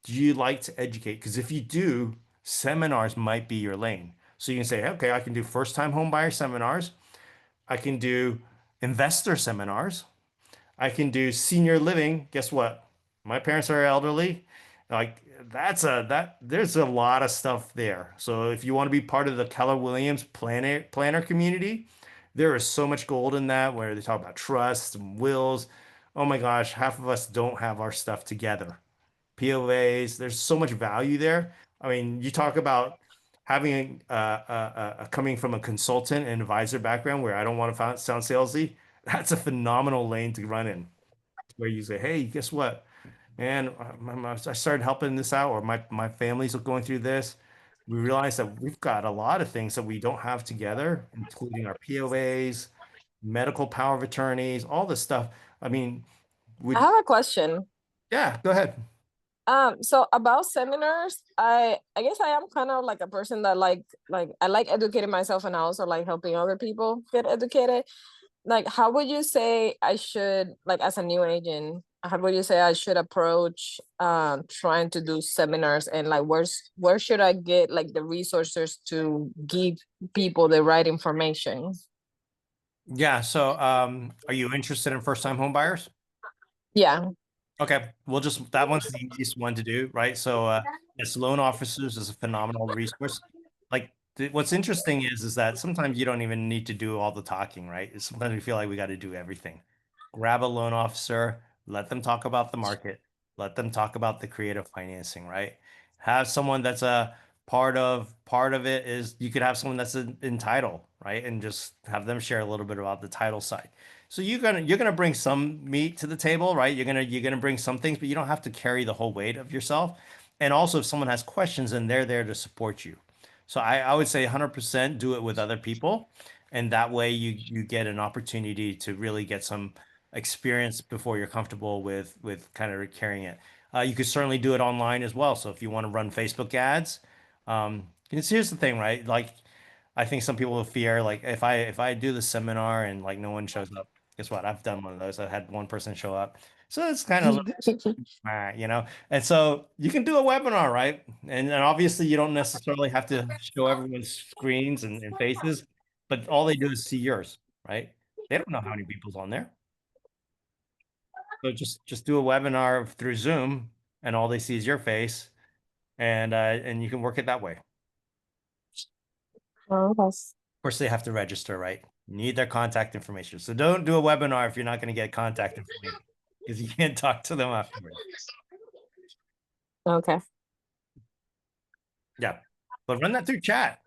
Do you like to educate? Because if you do, seminars might be your lane. So you can say, okay, I can do first time home buyer seminars. I can do investor seminars. I can do senior living. Guess what? My parents are elderly. Like there's a lot of stuff there. So if you want to be part of the Keller Williams planner community, there is so much gold in that where they talk about trusts and wills. Oh my gosh, half of us don't have our stuff together. POAs, there's so much value there. I mean, you talk about having coming from a consultant and advisor background where I don't want to sound salesy. That's a phenomenal lane to run in, where you say, "Hey, guess what, man? I started helping this out, or my family's going through this. We realize that we've got a lot of things that we don't have together, including our POAs, medical power of attorneys, all this stuff. I mean, I would have a question. yeah, go ahead. So about seminars, I guess I am kind of like a person that like I like educating myself and I also like helping other people get educated. Like, how would you say I should, like, as a new agent, how would you say I should approach trying to do seminars, and like where should I get like the resources to give people the right information? Yeah. So, are you interested in first-time home buyers? Yeah. Okay. We'll just that one's the easiest one to do, right? So, yes, loan officers is a phenomenal resource. Like, what's interesting is that sometimes you don't even need to do all the talking, right? Sometimes we feel like we got to do everything. Grab a loan officer, let them talk about the market, let them talk about the creative financing, right? Have someone that's a part of it is you could have someone that's in title, right? And just have them share a little bit about the title side. So you're gonna bring some meat to the table, right? You're gonna bring some things, but you don't have to carry the whole weight of yourself. And also, if someone has questions, then they're there to support you. So I would say 100% do it with other people, and that way you get an opportunity to really get some experience before you're comfortable with kind of carrying it. You could certainly do it online as well. So if you want to run Facebook ads, because here's the thing, right? Like I think some people will fear like if I do the seminar and like no one shows up, guess what? I've done one of those. I had one person show up. So it's kind of and so you can do a webinar, right? And obviously you don't necessarily have to show everyone's screens and faces, but all they do is see yours, right? They don't know how many people's on there. So just do a webinar through Zoom and all they see is your face and you can work it that way. Oh, that's Of course, they have to register, right? You need their contact information. So don't do a webinar if you're not going to get contact information because you can't talk to them afterwards. okay. Yeah. But run that through chat.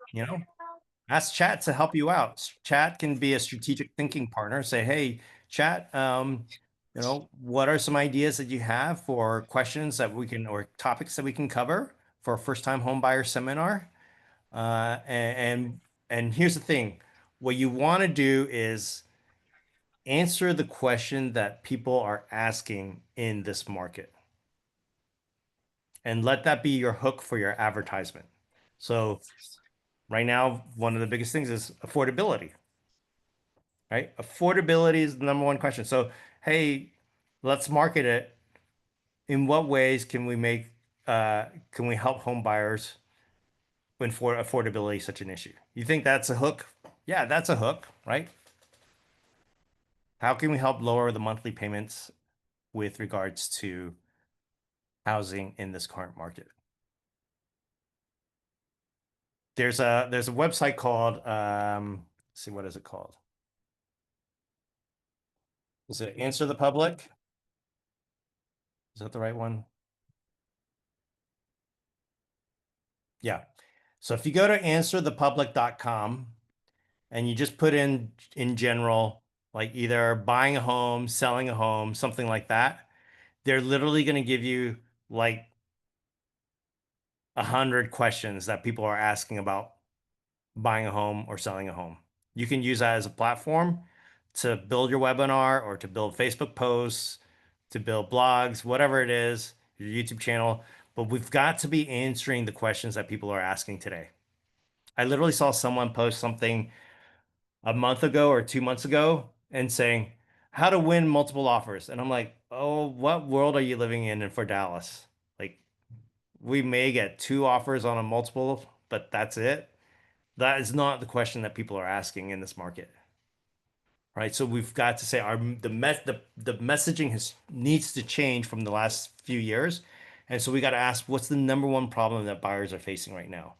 Ask chat to help you out. Chat can be a strategic thinking partner. Say, hey, chat, what are some ideas that you have for questions that we can or topics that we can cover for a first-time home buyer seminar? And here's the thing. What you want to do is answer the question that people are asking in this market and let that be your hook for your advertisement. So right now, one of the biggest things is affordability, right? Affordability is the number one question. So, hey, let's market it. In what ways can we help home buyers when for affordability is such an issue? You think that's a hook? Yeah, that's a hook, right? How can we help lower the monthly payments with regards to housing in this current market? There's a website called let's see, what is it called? Is it answer the public? Is that the right one? Yeah. So if you go to answerthepublic.com and you just put in general, like either buying a home, selling a home, something like that, they're literally going to give you like 100 questions that people are asking about buying a home or selling a home. You can use that as a platform to build your webinar or to build Facebook posts, to build blogs, whatever it is, your YouTube channel. But we've got to be answering the questions that people are asking today. I literally saw someone post something a month ago or 2 months ago and saying, how to win multiple offers. And I'm like, oh, what world are you living in for Dallas? Like, we may get 2 offers on a multiple, but that's it. That is not the question that people are asking in this market, right? So we've got to say the messaging needs to change from the last few years, and so we got to ask, what's the number one problem that buyers are facing right now?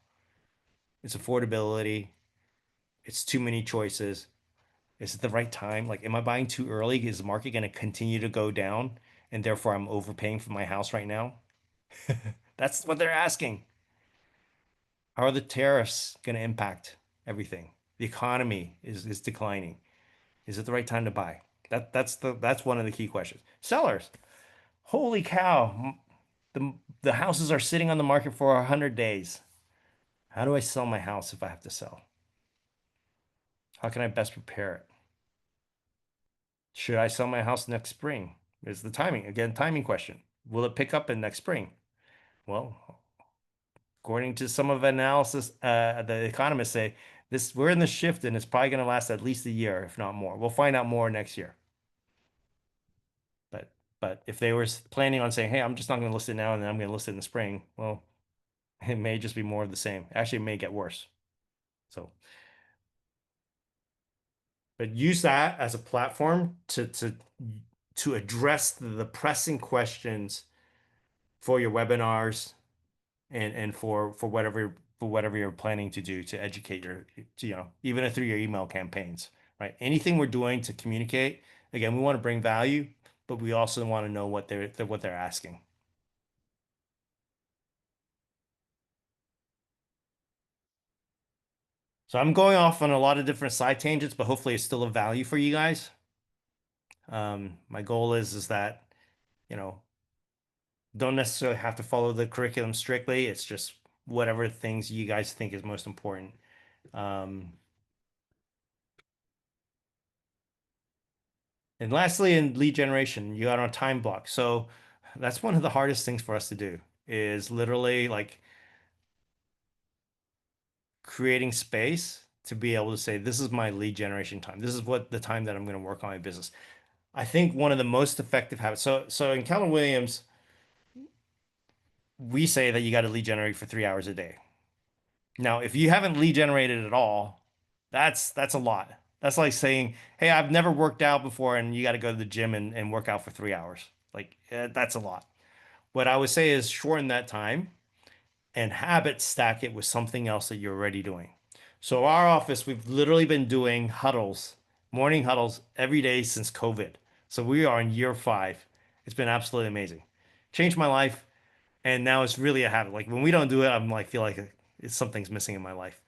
It's affordability. It's too many choices. Is it the right time? Like, am I buying too early? Is the market going to continue to go down, and therefore I'm overpaying for my house right now? That's what they're asking. How are the tariffs going to impact everything? The economy is declining. Is it the right time to buy? That's one of the key questions. Sellers, holy cow, the houses are sitting on the market for 100 days. How do I sell my house if I have to sell? How can I best prepare it? Should I sell my house next spring? Is the timing, again, timing question. Will it pick up in next spring? Well, according to some of the analysis, the economists say we're in the shift and it's probably going to last at least a year, if not more. We'll find out more next year. But if they were planning on saying, hey, I'm just not going to list it now and then I'm going to list it in the spring, well, it may just be more of the same. Actually, it may get worse. So, but use that as a platform to address the pressing questions for your webinars and for whatever you're planning to do to educate even through your email campaigns, right? Anything we're doing to communicate, again, we want to bring value, but we also want to know what they're asking. So I'm going off on a lot of different side tangents, but hopefully it's still of value for you guys. My goal is that, you know, don't necessarily have to follow the curriculum strictly. It's just whatever things you guys think is most important. And lastly, in lead generation, you got on a time block. So that's one of the hardest things for us to do is literally like creating space to be able to say, this is my lead generation time. This is what the time that I'm going to work on my business. I think one of the most effective habits. So in Keller Williams, we say that you got to lead generate for 3 hours a day. Now, if you haven't lead generated at all, that's a lot. That's like saying, hey, I've never worked out before, and you got to go to the gym and work out for 3 hours. Like, that's a lot. What I would say is shorten that time and habit stack it with something else that you're already doing. So our office, we've literally been doing huddles, morning huddles every day since COVID. So we are in year 5. It's been absolutely amazing. Changed my life, and now it's really a habit. Like when we don't do it, I'm like feel like something's missing in my life.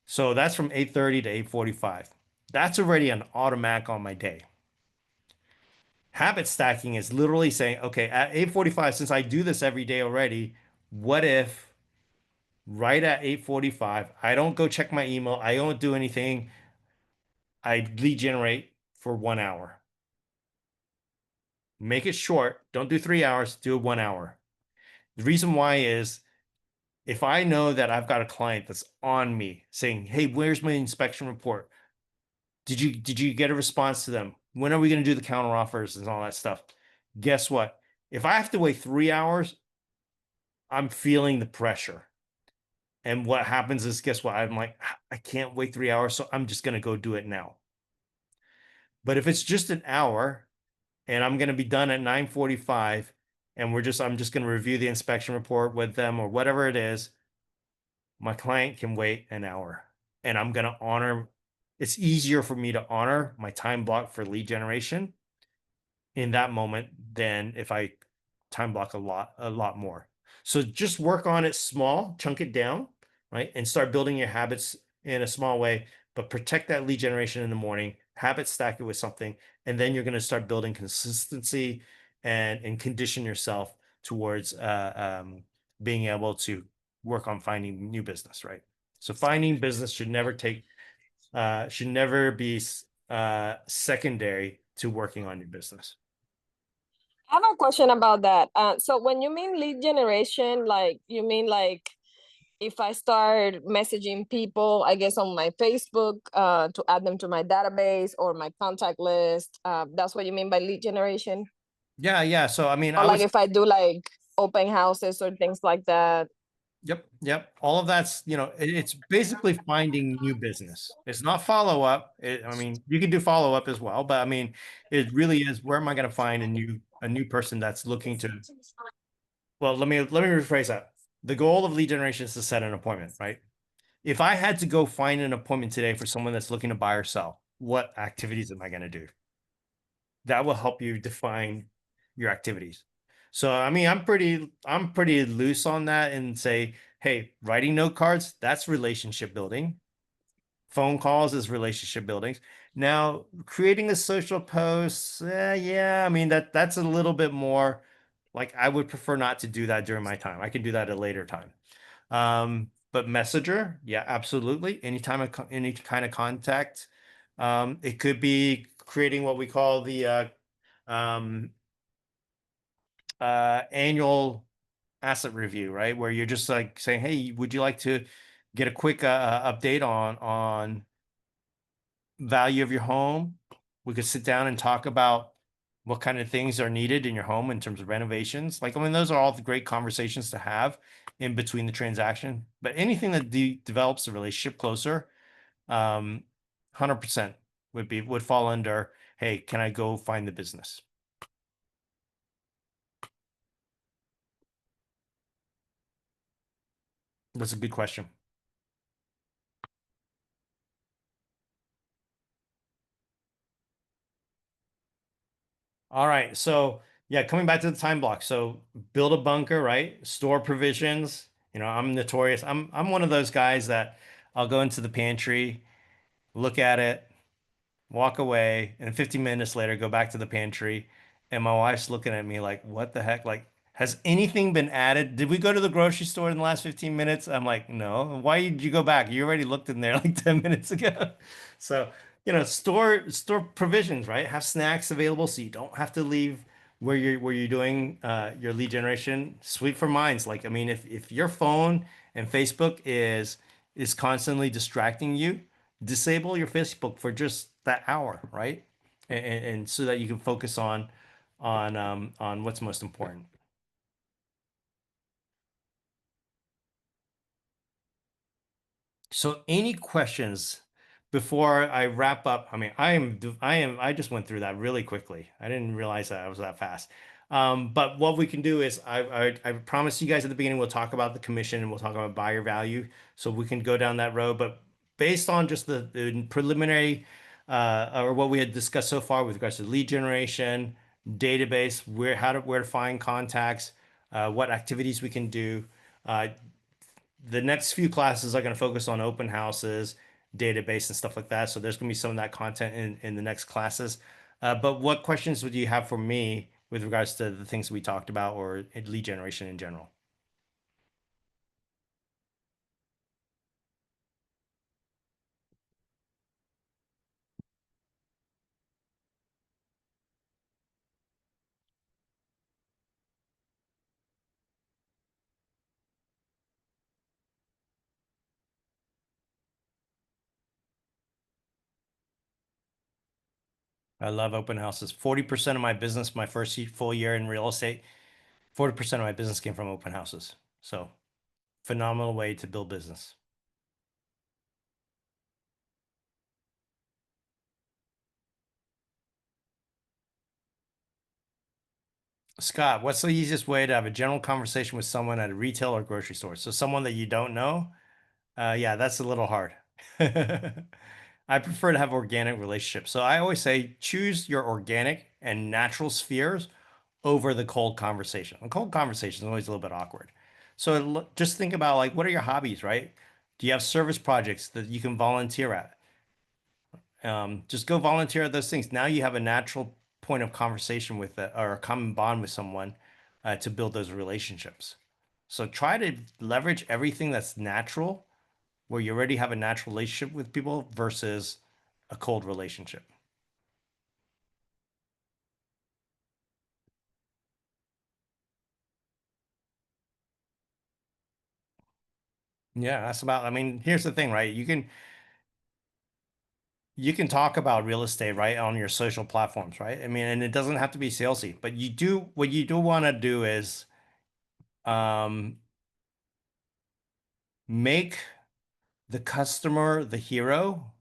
So that's from 8:30 to 8:45. That's already an automatic on my day. Habit stacking is literally saying, okay, at 8:45, since I do this every day already, what if right at 8:45, I don't go check my email, I don't do anything, I lead generate for 1 hour. Make it short. Don't do 3 hours, do it 1 hour. The reason why is if I know that I've got a client that's on me saying, hey, where's my inspection report? Did you get a response to them? When are we going to do the counter offers and all that stuff? Guess what? If I have to wait 3 hours, I'm feeling the pressure. And what happens is, guess what? I'm like, I can't wait 3 hours, so I'm just going to go do it now. But if it's just an hour and I'm going to be done at 9:45 and I'm just going to review the inspection report with them or whatever it is, my client can wait an hour and I'm going to honor. It's easier for me to honor my time block for lead generation in that moment than if I time block a lot more. So just work on it small, chunk it down, right? And start building your habits in a small way, but protect that lead generation in the morning, habit stack it with something, and then you're going to start building consistency and condition yourself towards being able to work on finding new business, right? So finding business should never be secondary to working on your business. I have a question about that. So when you mean lead generation, like you mean like if I start messaging people, I guess on my Facebook, to add them to my database or my contact list, that's what you mean by lead generation? Yeah. So I mean, Or I like was if I do like open houses or things like that? yep. All of that's, it's basically finding new business. It's not follow up. I mean, you can do follow up as well, but I mean, it really is where am I going to find a new person that's looking to, well, let me rephrase that. The goal of lead generation is to set an appointment, right? If I had to go find an appointment today for someone that's looking to buy or sell, what activities am I going to do? That will help you define your activities. So I mean, I'm pretty loose on that and say, hey, writing note cards, that's relationship building. Phone calls is relationship building. Now, creating a social post, yeah, I mean that's a little bit more like I would prefer not to do that during my time. I can do that at a later time. But Messenger, yeah, absolutely. Anytime, any kind of contact. It could be creating what we call the um, annual asset review, right? Where you're just like saying, "Hey, would you like to get a quick update on value of your home?" We could sit down and talk about what kind of things are needed in your home in terms of renovations. Like, I mean, those are all the great conversations to have in between the transaction. But anything that develops the relationship closer, 100% would fall under, hey, can I go find the business? That's a good question. All right. So yeah, coming back to the time block. So build a bunker, right? Store provisions. I'm notorious. I'm one of those guys that I'll go into the pantry, look at it, walk away, and 15 minutes later go back to the pantry, and my wife's looking at me like, "What the heck? Like, has anything been added? Did we go to the grocery store in the last 15 minutes?" I'm like, "No. Why did you go back? You already looked in there like 10 minutes ago." So, store provisions, right? Have snacks available so you don't have to leave where you're doing your lead generation. Sweet for minds. Like, I mean, if your phone and Facebook is constantly distracting you, disable your Facebook for just that hour, right? And so that you can focus on what's most important. So any questions before I wrap up? I mean, I just went through that really quickly. I didn't realize that I was that fast. But what we can do is I promised you guys at the beginning we'll talk about the commission and we'll talk about buyer value. So we can go down that road. But based on just the preliminary or what we had discussed so far with regards to lead generation, database, where to find contacts, what activities we can do. The next few classes are going to focus on open houses, database, and stuff like that. So there's going to be some of that content in the next classes. But what questions would you have for me with regards to the things we talked about or lead generation in general? I love open houses. 40% of my business, my first full year in real estate, 40% of my business came from open houses. So phenomenal way to build business. Scott, what's the easiest way to have a general conversation with someone at a retail or grocery store? So someone that you don't know? Yeah, that's a little hard. I prefer to have organic relationships. So I always say choose your organic and natural spheres over the cold conversation. The cold conversation is always a little bit awkward. So just think about like, what are your hobbies, right? Do you have service projects that you can volunteer at? Just go volunteer at those things. Now you have a natural point of conversation with or a common bond with someone to build those relationships. So try to leverage everything that's natural, where you already have a natural relationship with people versus a cold relationship. Yeah, that's about, I mean, here's the thing, right? You can talk about real estate, right, on your social platforms, right? I mean, and it doesn't have to be salesy, but what you do want to do is um make the customer the hero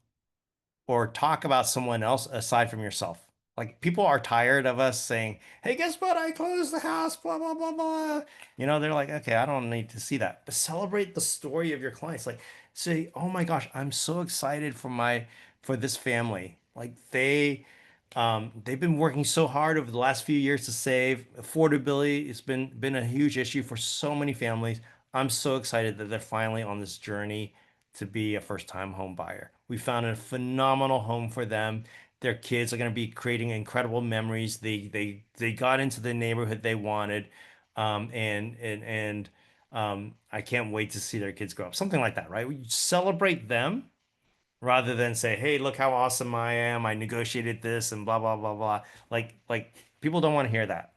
or talk about someone else aside from yourself. Like people are tired of us saying, "Hey, guess what? I closed the house, blah blah blah blah." They're like, "Okay, I don't need to see that." But celebrate the story of your clients. Like say, "Oh my gosh, I'm so excited for this family. Like they've been working so hard over the last few years to save. Affordability has been a huge issue for so many families. I'm so excited that they're finally on this journey to be a first-time home buyer. We found a phenomenal home for them. Their kids are going to be creating incredible memories. They got into the neighborhood they wanted, and I can't wait to see their kids grow up. Something like that, right? We celebrate them rather than say, "Hey, look how awesome I am. I negotiated this and blah blah blah blah." Like people don't want to hear that.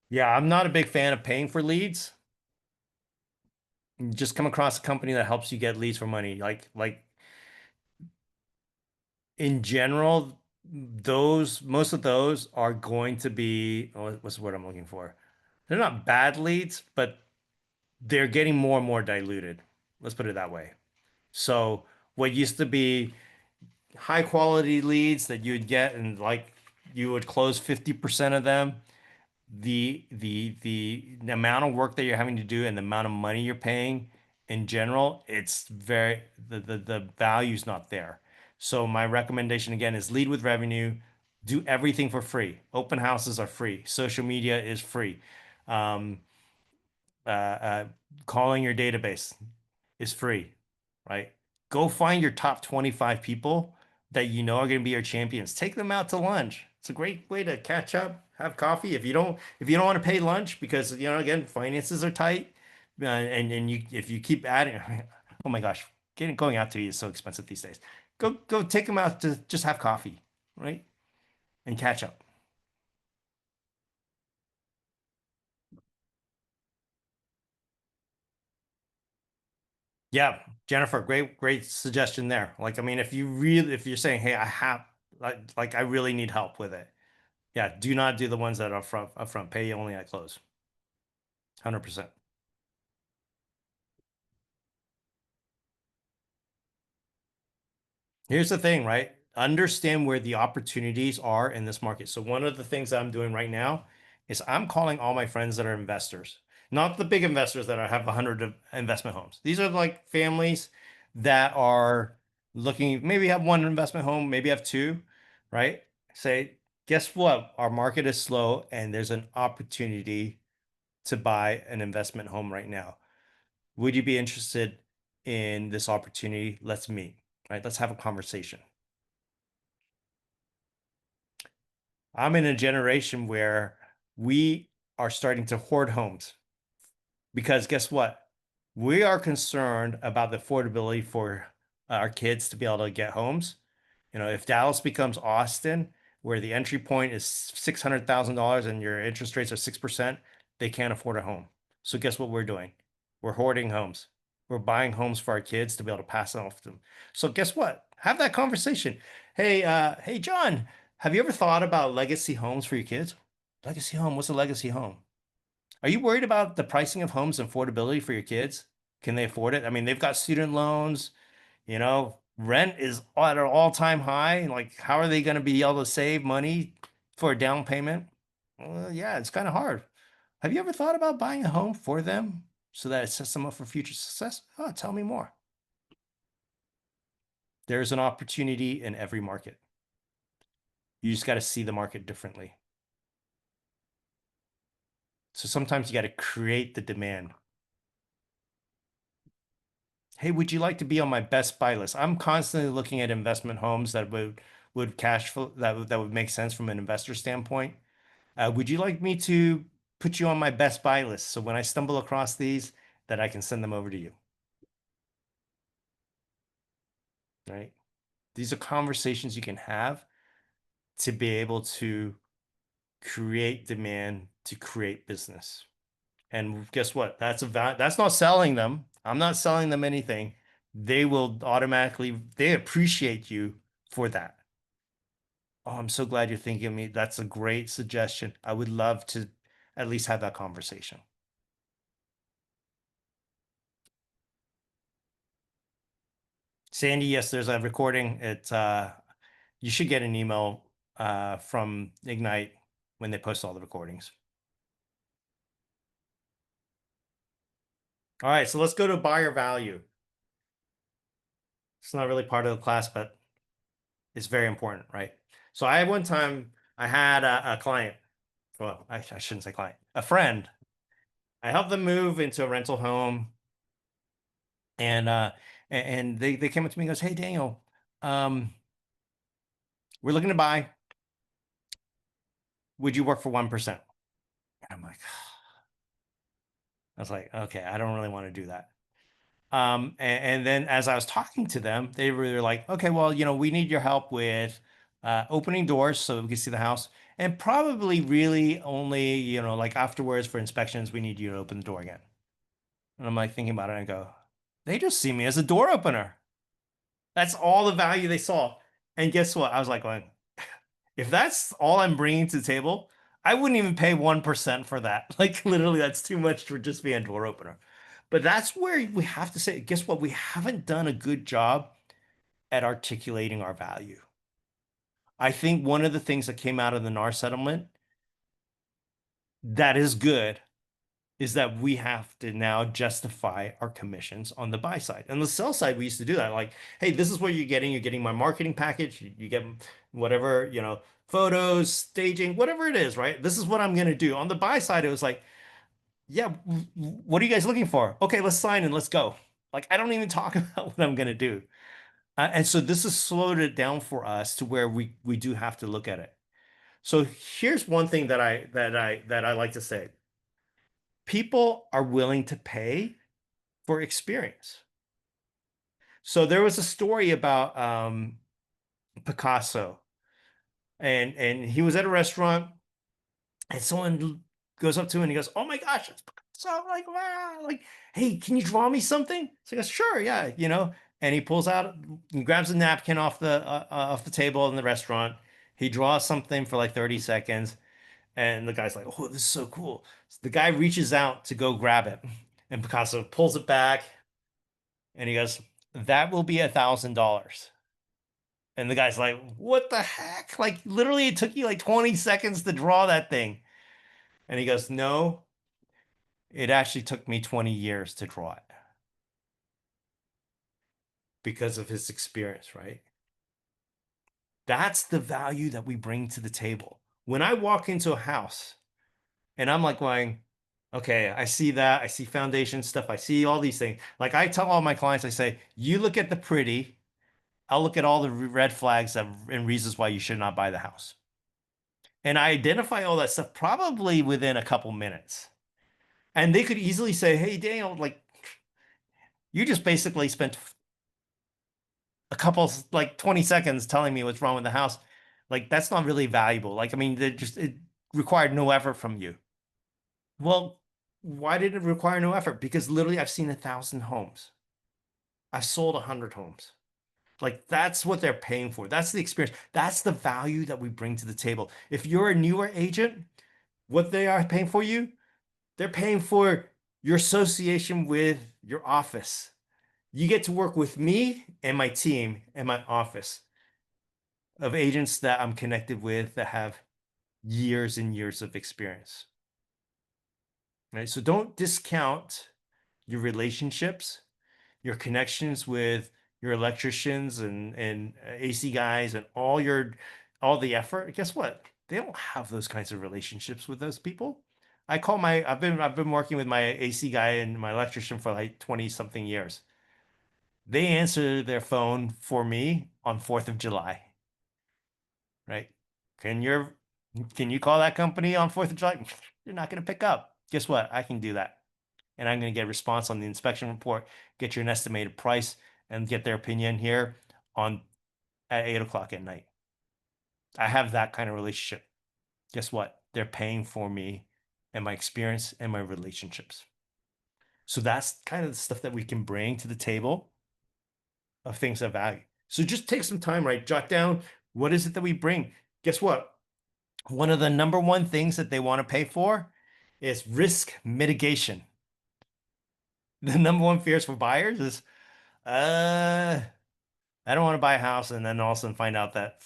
Yeah, I'm not a big fan of paying for leads. Just come across a company that helps you get leads for money. Like in general, those most of those are going to be what's the word I'm looking for? They're not bad leads, but they're getting more and more diluted. Let's put it that way. So what used to be high quality leads that you would get and like you would close 50% of them, the amount of work that you're having to do and the amount of money you're paying in general, it's very the value's not there. So my recommendation again is lead with revenue, do everything for free. Open houses are free. Social media is free. Um, Calling your database is free, right? Go find your top 25 people that you know are going to be your champions. Take them out to lunch. It's a great way to catch up, have coffee. If you don't want to pay lunch because again finances are tight, and if you keep adding, oh my gosh, going out to eat is so expensive these days. Go take them out to just have coffee, right? And catch up. Yeah, Jennifer, great suggestion there. Like, I mean, if you're saying, hey, I really need help with it. Yeah, do not do the ones that are upfront. Pay only at close. 100%. Here's the thing, right? Understand where the opportunities are in this market. So one of the things that I'm doing right now is I'm calling all my friends that are investors, not the big investors that have 100 investment homes. These are like families that are looking, maybe have one investment home, maybe have two, right? Say, guess what? Our market is slow and there's an opportunity to buy an investment home right now. Would you be interested in this opportunity? Let's meet, right? Let's have a conversation. I'm in a generation where we are starting to hoard homes because guess what? We are concerned about the affordability for our kids to be able to get homes. If Dallas becomes Austin, where the entry point is $600,000 and your interest rates are 6%, they can't afford a home. So guess what we're doing? We're hoarding homes. We're buying homes for our kids to be able to pass it off to them. So guess what? Have that conversation. Hey, John, have you ever thought about legacy homes for your kids? Legacy home, what's a legacy home? Are you worried about the pricing of homes and affordability for your kids? Can they afford it? I mean, they've got student loans, rent is at an all-time high. Like, how are they going to be able to save money for a down payment? Well, yeah, it's kind of hard. Have you ever thought about buying a home for them so that it sets them up for future success? Oh, tell me more. There's an opportunity in every market. You just got to see the market differently. So sometimes you got to create the demand. Hey, would you like to be on my best buy list? I'm constantly looking at investment homes that would cash flow that would make sense from an investor standpoint. Would you like me to put you on my best buy list so when I stumble across these, that I can send them over to you? Right? These are conversations you can have to be able to create demand to create business. And guess what? That's not selling them. I'm not selling them anything. They will automatically, they appreciate you for that. Oh, I'm so glad you're thinking of me. That's a great suggestion. I would love to at least have that conversation. Sandy, yes, there's a recording. You should get an email from Ignite when they post all the recordings. All right, so let's go to buyer value. It's not really part of the class, but it's very important, right? So I had a client. Well, I shouldn't say client, a friend. I helped them move into a rental home, and they came up to me and goes, "Hey, Daniel, we're looking to buy. Would you work for 1%?" And I'm like, I was like, okay, I don't really want to do that. And then as I was talking to them, they were like, okay, well, we need your help with opening doors so we can see the house, and probably really only, like afterwards for inspections, we need you to open the door again. And I'm like thinking about it and I go, they just see me as a door opener. That's all the value they saw. And guess what? I was like going, if that's all I'm bringing to the table, I wouldn't even pay 1% for that. Like literally, that's too much for just being a door opener. But that's where we have to say, guess what? We haven't done a good job at articulating our value. I think one of the things that came out of the NAR settlement that is good is that we have to now justify our commissions on the buy side. And the sell side, we used to do that. Like, hey, this is what you're getting. You're getting my marketing package. You get whatever, photos, staging, whatever it is, right? This is what I'm going to do. On the buy side, it was like, yeah, what are you guys looking for? Okay, let's sign and let's go. Like, I don't even talk about what I'm going to do. And so this has slowed it down for us to where we do have to look at it. So here's one thing that I like to say. People are willing to pay for experience. So there was a story about Picasso, and he was at a restaurant, and someone goes up to him and he goes, "Oh my gosh, it's Picasso!" Like, wow, like, hey, can you draw me something? So he goes, "Sure, yeah," And he pulls out, he grabs a napkin off the table in the restaurant. He draws something for like 30 seconds, and the guy's like, "Oh, this is so cool." So the guy reaches out to go grab it, and Picasso pulls it back, and he goes, "That will be $1,000." And the guy's like, "What the heck? Like, literally, it took you like 20 seconds to draw that thing." And he goes, "No, it actually took me 20 years to draw it because of his experience," right? That's the value that we bring to the table. When I walk into a house and I'm like going, okay, I see that. I see foundation stuff. I see all these things. Like I tell all my clients, I say, you look at the pretty, I'll look at all the red flags and reasons why you should not buy the house. And I identify all that stuff probably within a couple minutes. And they could easily say, hey, Daniel, like, you just basically spent a couple, like 20 seconds telling me what's wrong with the house. Like, that's not really valuable. Like, I mean, it required no effort from you. Well, why did it require no effort? Because literally I've seen 1,000 homes. I've sold 100 homes. Like that's what they're paying for. That's the experience. That's the value that we bring to the table. If you're a newer agent, what they are paying for you, they're paying for your association with your office. You get to work with me and my team and my office of agents that I'm connected with that have years and years of experience. Right? So don't discount your relationships, your connections with your electricians and AC guys and all the effort, guess what? They don't have those kinds of relationships with those people. I've been working with my AC guy and my electrician for like 20 something years. They answer their phone for me on 4th of July, right? Can your can you call that company on 4th of July? They're not going to pick up. Guess what? I can do that. And I'm going to get a response on the inspection report, get you an estimated price, and get their opinion here on at 8 o'clock at night. I have that kind of relationship. Guess what? They're paying for me and my experience and my relationships. So that's kind of the stuff that we can bring to the table of things of value. So just take some time, right? Jot down what is it that we bring. Guess what? One of the number one things that they want to pay for is risk mitigation. The number one fears for buyers is, I don't want to buy a house and then all of a sudden find out that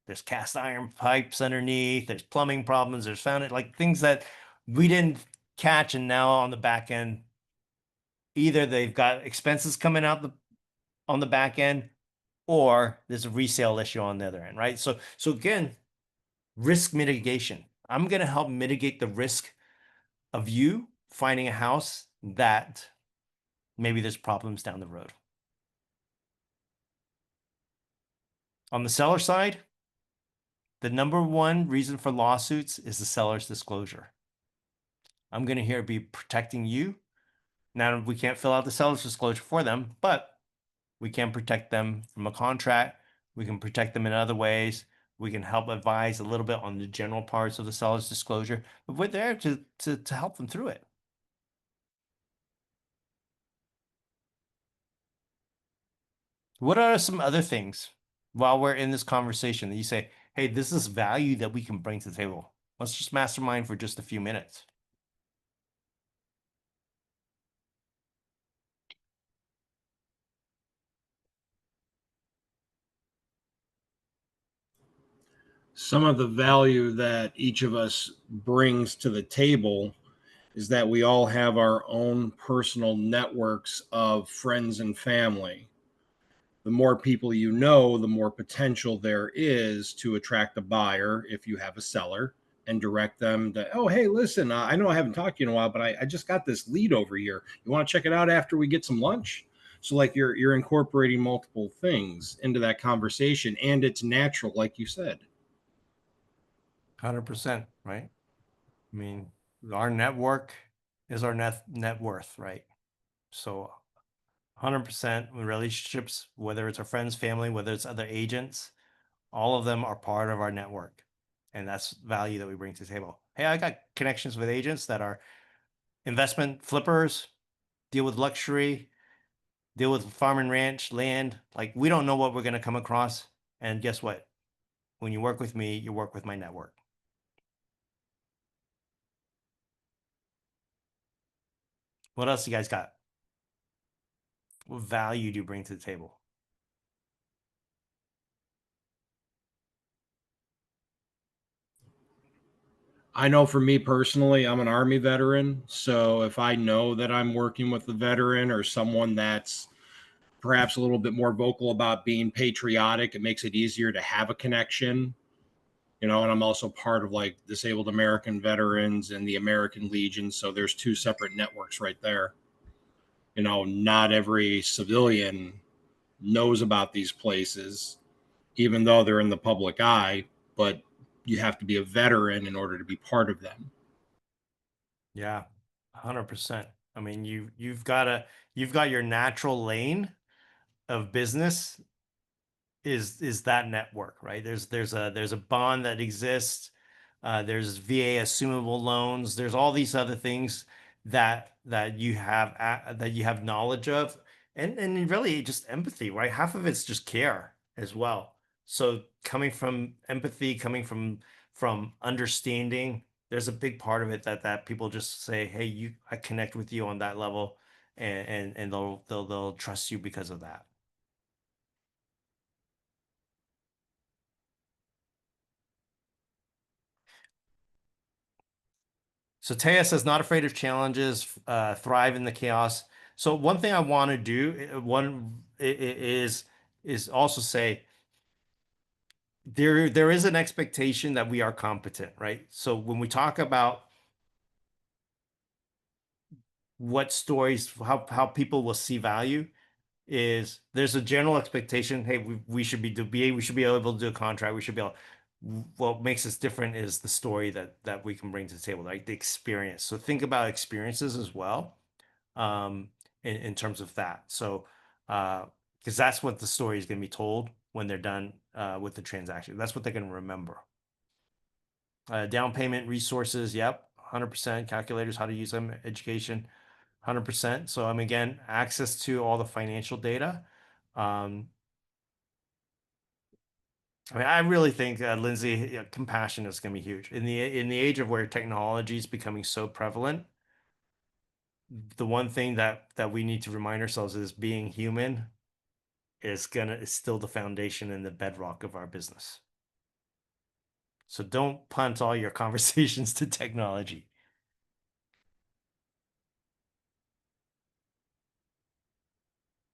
there's cast iron pipes underneath, there's plumbing problems, there's found like things that we didn't catch, and now on the back end, either they've got expenses coming out on the back end, or there's a resale issue on the other end, right? So again, risk mitigation. I'm going to help mitigate the risk of you finding a house that maybe there's problems down the road. On the seller side, the number one reason for lawsuits is the seller's disclosure. I'm going to here be protecting you. Now, we can't fill out the seller's disclosure for them, but we can protect them from a contract. We can protect them in other ways. We can help advise a little bit on the general parts of the seller's disclosure, but we're there to help them through it. What are some other things while we're in this conversation that you say, hey, this is value that we can bring to the table? Let's just mastermind for just a few minutes. Some of the value that each of us brings to the table is that we all have our own personal networks of friends and family. The more people you know, the more potential there is to attract a buyer if you have a seller and direct them to, oh, hey, listen, I know I haven't talked to you in a while, but I just got this lead over here. You want to check it out after we get some lunch? So like you're incorporating multiple things into that conversation, and it's natural, like you said. 100%, right? I mean, our network is our net worth, right? So 100% with relationships, whether it's our friends, family, whether it's other agents, all of them are part of our network. And that's value that we bring to the table. Hey, I got connections with agents that are investment flippers, deal with luxury, deal with farm and ranch, land. Like, we don't know what we're going to come across. And guess what? When you work with me, you work with my network. What else you guys got? What value do you bring to the table? I know for me personally, I'm an Army veteran. So if I know that I'm working with a veteran or someone that's perhaps a little bit more vocal about being patriotic, it makes it easier to have a connection. And I'm also part of like Disabled American Veterans and the American Legion. So there's two separate networks right there. Not every civilian knows about these places, even though they're in the public eye, but you have to be a veteran in order to be part of them. Yeah, 100%. I mean, you've got your natural lane of business is that network, right? There's a bond that exists. There's VA assumable loans. There's all these other things that you have knowledge of, and really just empathy, right? Half of it's just care as well. So coming from empathy, coming from understanding, there's a big part of it that people just say, hey, I connect with you on that level, and they'll trust you because of that. So Taya says, not afraid of challenges, thrive in the chaos. So one thing I want to do, is also say there is an expectation that we are competent, right? So when we talk about what stories, how people will see value, is there's a general expectation, hey, we should we should be able to do a contract, we should be able. What makes us different is the story that we can bring to the table, like the experience. So think about experiences as well, in terms of that. So because that's what the story is going to be told when they're done with the transaction. That's what they're going to remember. Down payment resources, yep, 100%. Calculators, how to use them, education, 100%. So again, access to all the financial data. I really think, Lindsay, compassion is going to be huge in the age of where technology is becoming so prevalent. The one thing that we need to remind ourselves is being human is still the foundation and the bedrock of our business. So don't punt all your conversations to technology.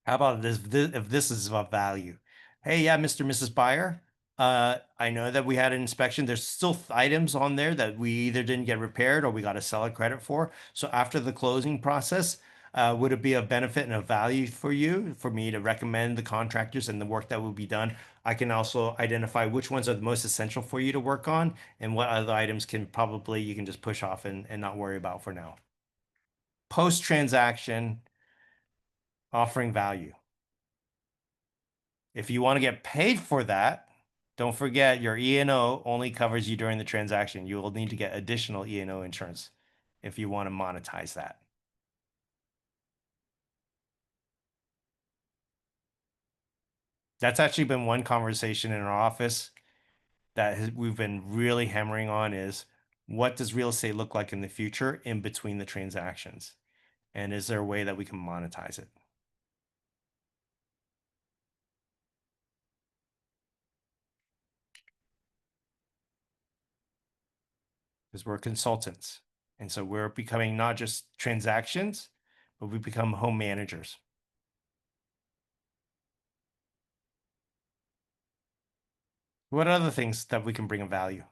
How about if this is of value? Hey, yeah, Mr. and Mrs. Buyer. I know that we had an inspection. There's still items on there that we either didn't get repaired or we got a seller credit for. So after the closing process, would it be a benefit and a value for you for me to recommend the contractors and the work that will be done? I can also identify which ones are the most essential for you to work on and what other items you can just push off and not worry about for now. Post-transaction, offering value. If you want to get paid for that, don't forget your E&O only covers you during the transaction. You will need to get additional E&O insurance if you want to monetize that. That's actually been one conversation in our office that we've been really hammering on, is what does real estate look like in the future in between the transactions? And is there a way that we can monetize it? Because we're consultants. And so we're becoming not just transactions, but we become home managers. What other things that we can bring of value?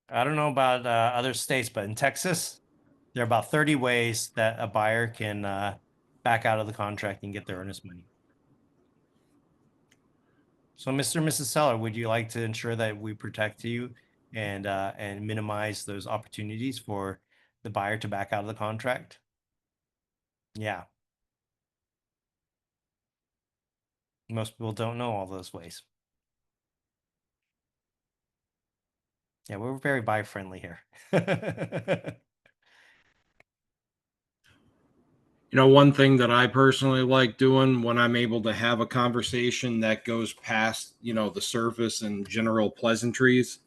I don't know about other states, but in Texas, there are about 30 ways that a buyer can back out of the contract and get their earnest money. So, Mr. and Mrs. Seller, would you like to ensure that we protect you and minimize those opportunities for the buyer to back out of the contract? Yeah. Most people don't know all those ways. Yeah, we're very buyer friendly here. You know, one thing that I personally like doing when I'm able to have a conversation that goes past, the surface and general pleasantries,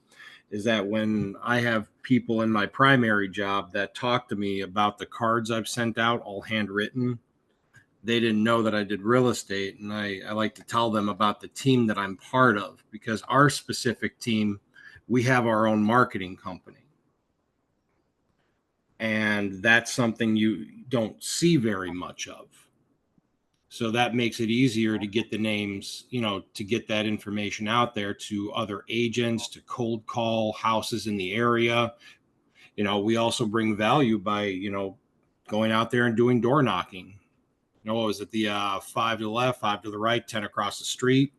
is that when I have people in my primary job that talk to me about the cards I've sent out, all handwritten, they didn't know that I did real estate. And I like to tell them about the team that I'm part of, because our specific team, we have our own marketing company. And that's something you don't see very much of. So that makes it easier to get the names, to get that information out there to other agents, to cold call houses in the area. We also bring value by, going out there and doing door knocking. What was it? The 5 to the left, 5 to the right, 10 across the street,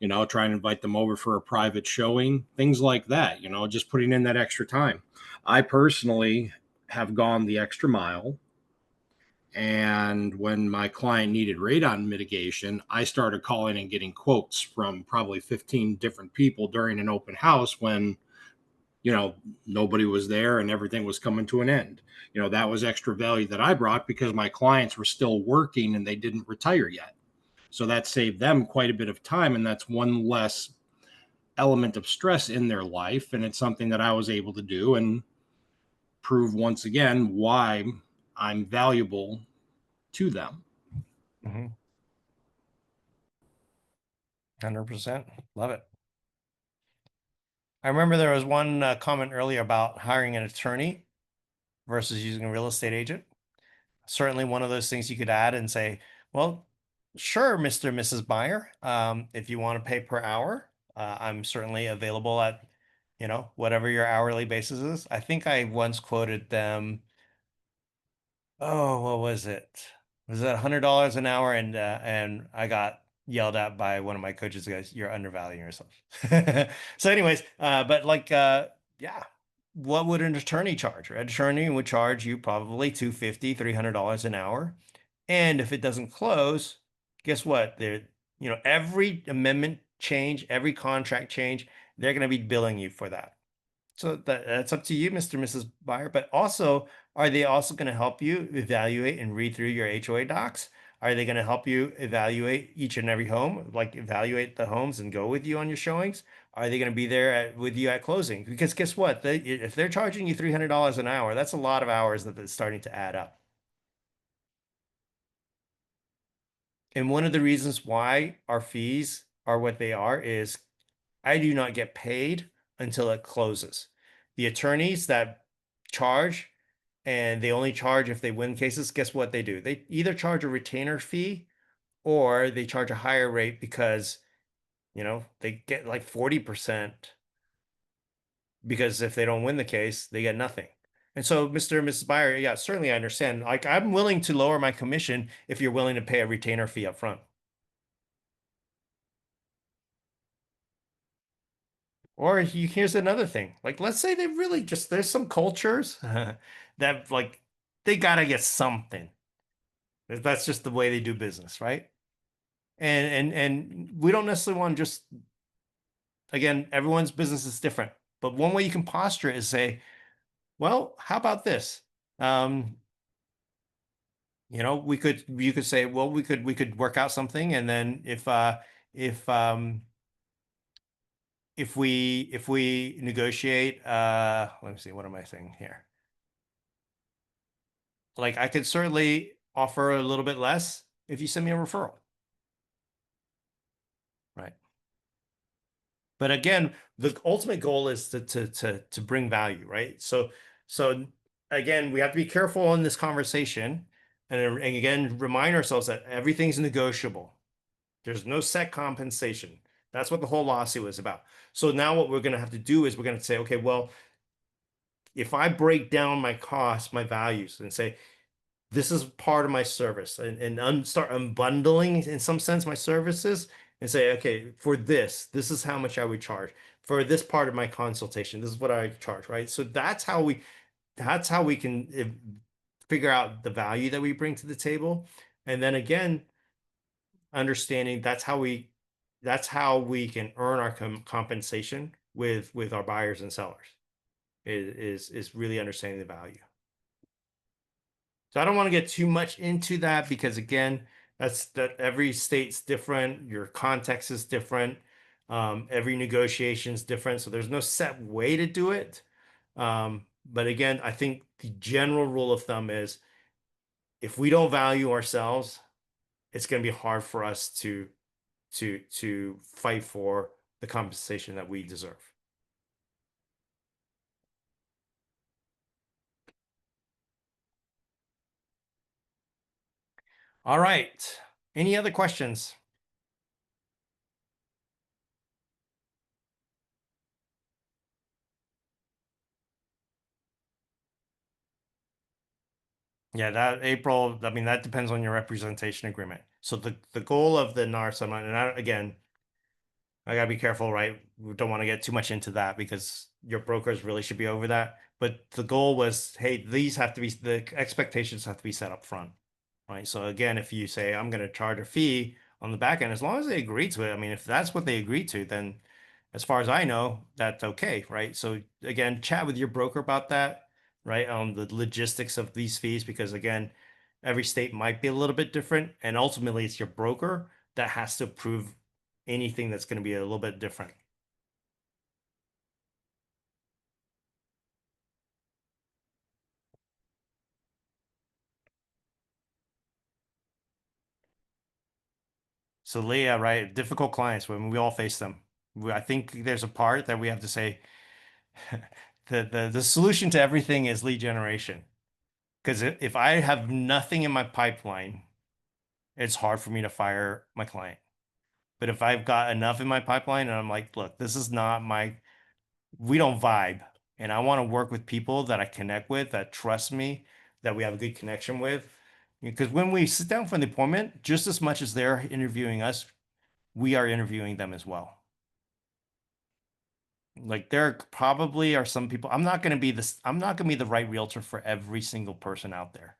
trying to invite them over for a private showing, things like that, just putting in that extra time. I personally have gone the extra mile. And when my client needed radon mitigation, I started calling and getting quotes from probably 15 different people during an open house when, nobody was there and everything was coming to an end. That was extra value that I brought because my clients were still working and they didn't retire yet. So that saved them quite a bit of time. And that's one less element of stress in their life. And it's something that I was able to do. And prove once again why I'm valuable to them. 100%. Love it. I remember there was one comment earlier about hiring an attorney versus using a real estate agent. Certainly one of those things you could add and say, well, sure, Mr. and Mrs. Buyer, if you want to pay per hour, I'm certainly available at, whatever your hourly basis is. I think I once quoted them, oh, what was it? Was it $100 an hour? And I got yelled at by one of my coaches, guys, you're undervaluing yourself. So anyways, but like, yeah, what would an attorney charge? An attorney would charge you probably $250, $300 an hour. And if it doesn't close, guess what? Every amendment change, every contract change, they're going to be billing you for that. So that's up to you, Mr. and Mrs. Buyer. But also, are they also going to help you evaluate and read through your HOA docs? Are they going to help you evaluate each and every home, like evaluate the homes and go with you on your showings? Are they going to be there with you at closing? Because guess what? If they're charging you $300 an hour, that's a lot of hours that's starting to add up. And one of the reasons why our fees are what they are is I do not get paid until it closes. The attorneys that charge, and they only charge if they win cases, guess what they do? They either charge a retainer fee or they charge a higher rate because, they get like 40%, because if they don't win the case, they get nothing. And so, Mr. and Mrs. Buyer, yeah, certainly I understand. Like, I'm willing to lower my commission if you're willing to pay a retainer fee up front. Or here's another thing. Like, let's say they really there's some cultures that like they gotta get something. That's just the way they do business, right? And we don't necessarily want to just, again, everyone's business is different. But one way you can posture it is say, well, how about this? You could say, well, we could work out something, and then if if we negotiate, let me see, what am I saying here? Like, I could certainly offer a little bit less if you send me a referral, right? But again, the ultimate goal is to bring value, right? So again, we have to be careful in this conversation, and again, remind ourselves that everything's negotiable. There's no set compensation. That's what the whole lawsuit was about. So now what we're going to have to do is we're going to say, okay, well, if I break down my costs, my values, and say, this is part of my service, and start unbundling in some sense my services and say, okay, for this is how much I would charge for this part of my consultation. This is what I charge, right? So that's how we can figure out the value that we bring to the table. And then again, understanding that's how we can earn our compensation with our buyers and sellers is really understanding the value. So I don't want to get too much into that because again, that every state's different, your context is different, every negotiation is different, so there's no set way to do it. But again, I think the general rule of thumb is if we don't value ourselves, it's going to be hard for us to fight for the compensation that we deserve. All right. Any other questions? Yeah, that April, I mean, that depends on your representation agreement. So the goal of the NAR settlement, and again, I gotta be careful, right? We don't want to get too much into that because your brokers really should be over that. But the goal was, hey, the expectations have to be set up front, right? So again, if you say I'm going to charge a fee on the back end, as long as they agree to it, I mean, if that's what they agree to, then as far as I know, that's okay, right? So again, chat with your broker about that, right? On the logistics of these fees, because again, every state might be a little bit different, and ultimately it's your broker that has to approve anything that's going to be a little bit different. So Leah, right? Difficult clients when we all face them. I think there's a part that we have to say the solution to everything is lead generation. Because if I have nothing in my pipeline, it's hard for me to fire my client. But if I've got enough in my pipeline and I'm like, look, this is not my, we don't vibe. And I want to work with people that I connect with, that trust me, that we have a good connection with. Because when we sit down for the appointment, just as much as they're interviewing us, we are interviewing them as well. Like there probably are some people, I'm not going to be this, I'm not going to be the right realtor for every single person out there.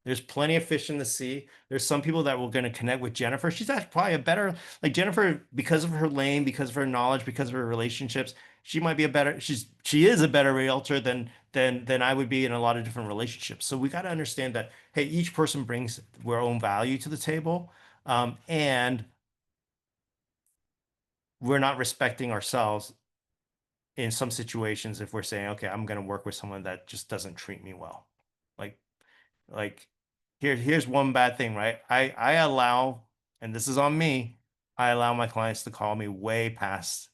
There's plenty of fish in the sea. There's some people that we're going to connect with Jennifer. She's actually probably a better, like Jennifer, because of her lane, because of her knowledge, because of her relationships, she might be a better, she is a better realtor than I would be in a lot of different relationships. So we got to understand that, hey, each person brings their own value to the table. And we're not respecting ourselves in some situations if we're saying, okay, I'm going to work with someone that just doesn't treat me well. Like, like here's one bad thing, right? I allow, and this is on me, I allow my clients to call me way past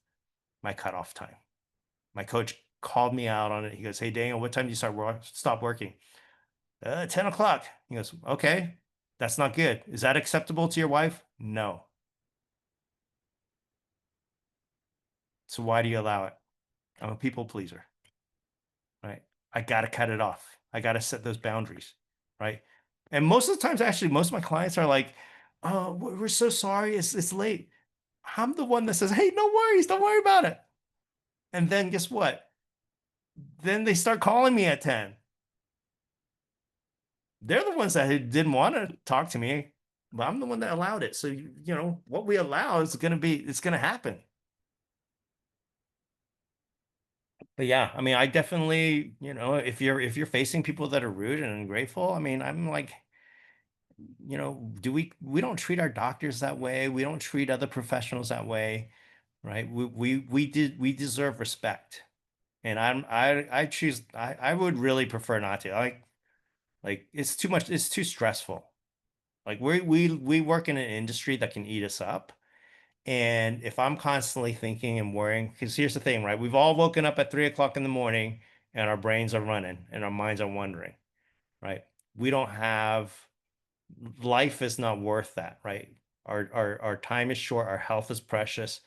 my cutoff time. My coach called me out on it. He goes, hey, Daniel, what time do you stop working? 10 o'clock. He goes, okay, that's not good. Is that acceptable to your wife? No. So why do you allow it? I'm a people pleaser, right? I got to cut it off. I got to set those boundaries, right? And most of the times, actually, most of my clients are like, oh, we're so sorry. It's late. I'm the one that says, hey, no worries. Don't worry about it. And then guess what? Then they start calling me at 10. They're the ones that didn't want to talk to me, but I'm the one that allowed it. So, what we allow is it's going to happen. But yeah, I mean, I definitely, if you're facing people that are rude and ungrateful, I mean, I'm like, we don't treat our doctors that way. We don't treat other professionals that way, right? We deserve respect. And I choose, I would really prefer not to. Like it's too much, it's too stressful. Like we work in an industry that can eat us up. And if I'm constantly thinking and worrying, because here's the thing, right? We've all woken up at 3 o'clock in the morning and our brains are running and our minds are wandering, right? We don't have, life is not worth that, right? Our time is short, our health is precious.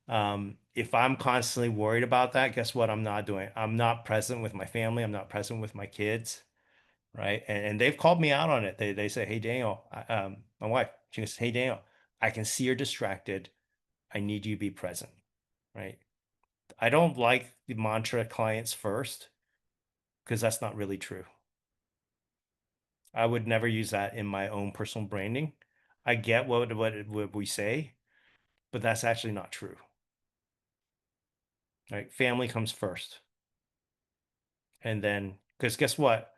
If I'm constantly worried about that, guess what? I'm not doing. I'm not present with my family. I'm not present with my kids, right? And they've called me out on it. They say, "Hey Daniel, my wife, she goes, hey Daniel, I can see you're distracted. I need you to be present, right?" I don't like the mantra clients first because that's not really true. I would never use that in my own personal branding. I get what we say, but that's actually not true. Right? Family comes first. And then, because guess what?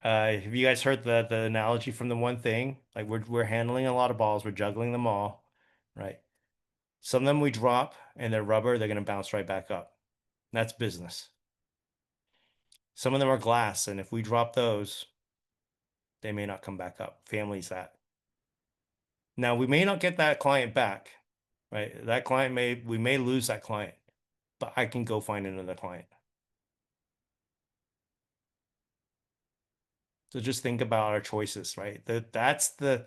Have you guys heard the analogy from the one thing? Like we're handling a lot of balls, we're juggling them all, right? Some of them we drop and they're rubber, they're gonna bounce right back up. That's business. Some of them are glass, and if we drop those, they may not come back up. Family's that. Now we may not get that client back, right? That client we may lose that client, but I can go find another client. So just think about our choices, right? That's the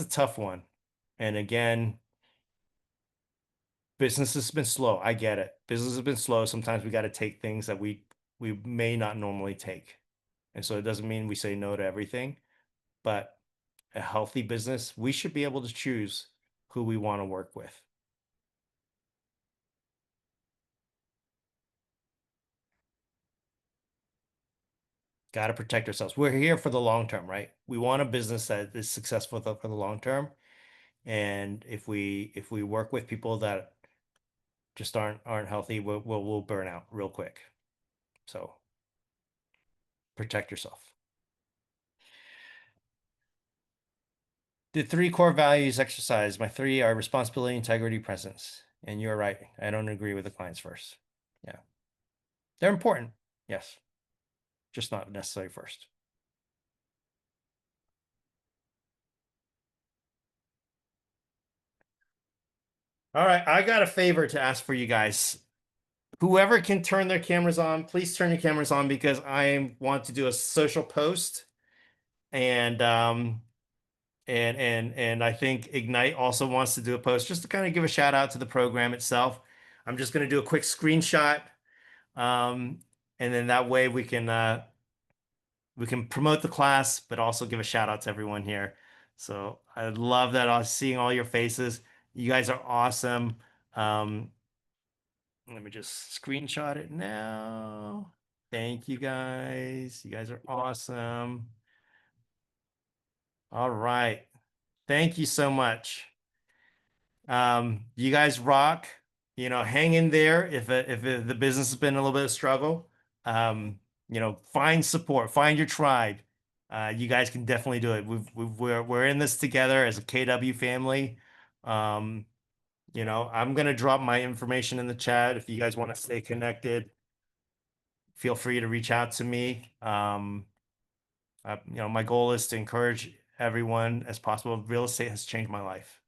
tough one. And again, business has been slow. I get it. Business has been slow. Sometimes we got to take things that we may not normally take. And so it doesn't mean we say no to everything, but a healthy business, we should be able to choose who we want to work with. Got to protect ourselves. We're here for the long term, right? We want a business that is successful for the long term. And if we work with people that just aren't healthy, we'll burn out real quick. So protect yourself. The 3 core values exercise. My 3 are responsibility, integrity, presence. And you're right. I don't agree with the clients first. Yeah. They're important. Yes. Just not necessarily first. All right, I got a favor to ask for you guys. Whoever can turn their cameras on, please turn your cameras on because I want to do a social post, and and I think Ignite also wants to do a post just to kind of give a shout out to the program itself. I'm just going to do a quick screenshot, and then that way we can promote the class, but also give a shout out to everyone here. So I love that I was seeing all your faces. You guys are awesome. Um, Let me just screenshot it now. Thank you guys. You guys are awesome. All right. Thank you so much. You guys rock. You know, hang in there if the business has been a little bit of struggle. You know, find support, find your tribe. You guys can definitely do it. We're in this together as a KW family. Um, you know, I'm gonna drop my information in the chat if you guys want to stay connected. Feel free to reach out to me. You know, my goal is to encourage everyone as possible. Real estate has changed my life.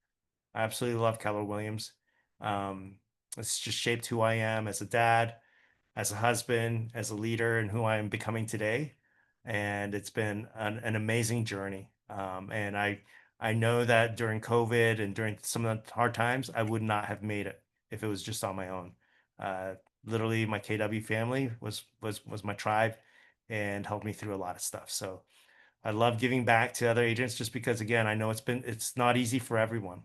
I absolutely love Keller Williams. It's just shaped who I am as a dad, as a husband, as a leader, and who I am becoming today. And it's been an amazing journey. And I know that during COVID and during some of the hard times, I would not have made it if it was just on my own. Uh, Literally, my KW family was my tribe and helped me through a lot of stuff. So I love giving back to other agents just because, again, I know it's not easy for everyone.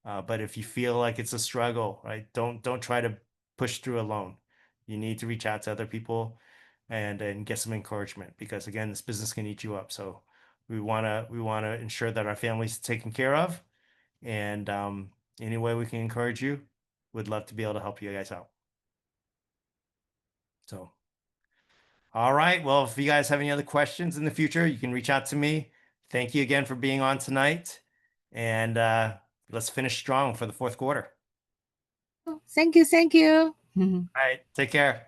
But if you feel like it's a struggle, right, don't try to push through alone. You need to reach out to other people and get some encouragement because again, this business can eat you up. So we wanna ensure that our family's taken care of, and any way we can encourage you, would love to be able to help you guys out. So, all right. Well, if you guys have any other questions in the future, you can reach out to me. Thank you again for being on tonight, and let's finish strong for the fourth quarter. Thank you. Thank you. All right. Take care.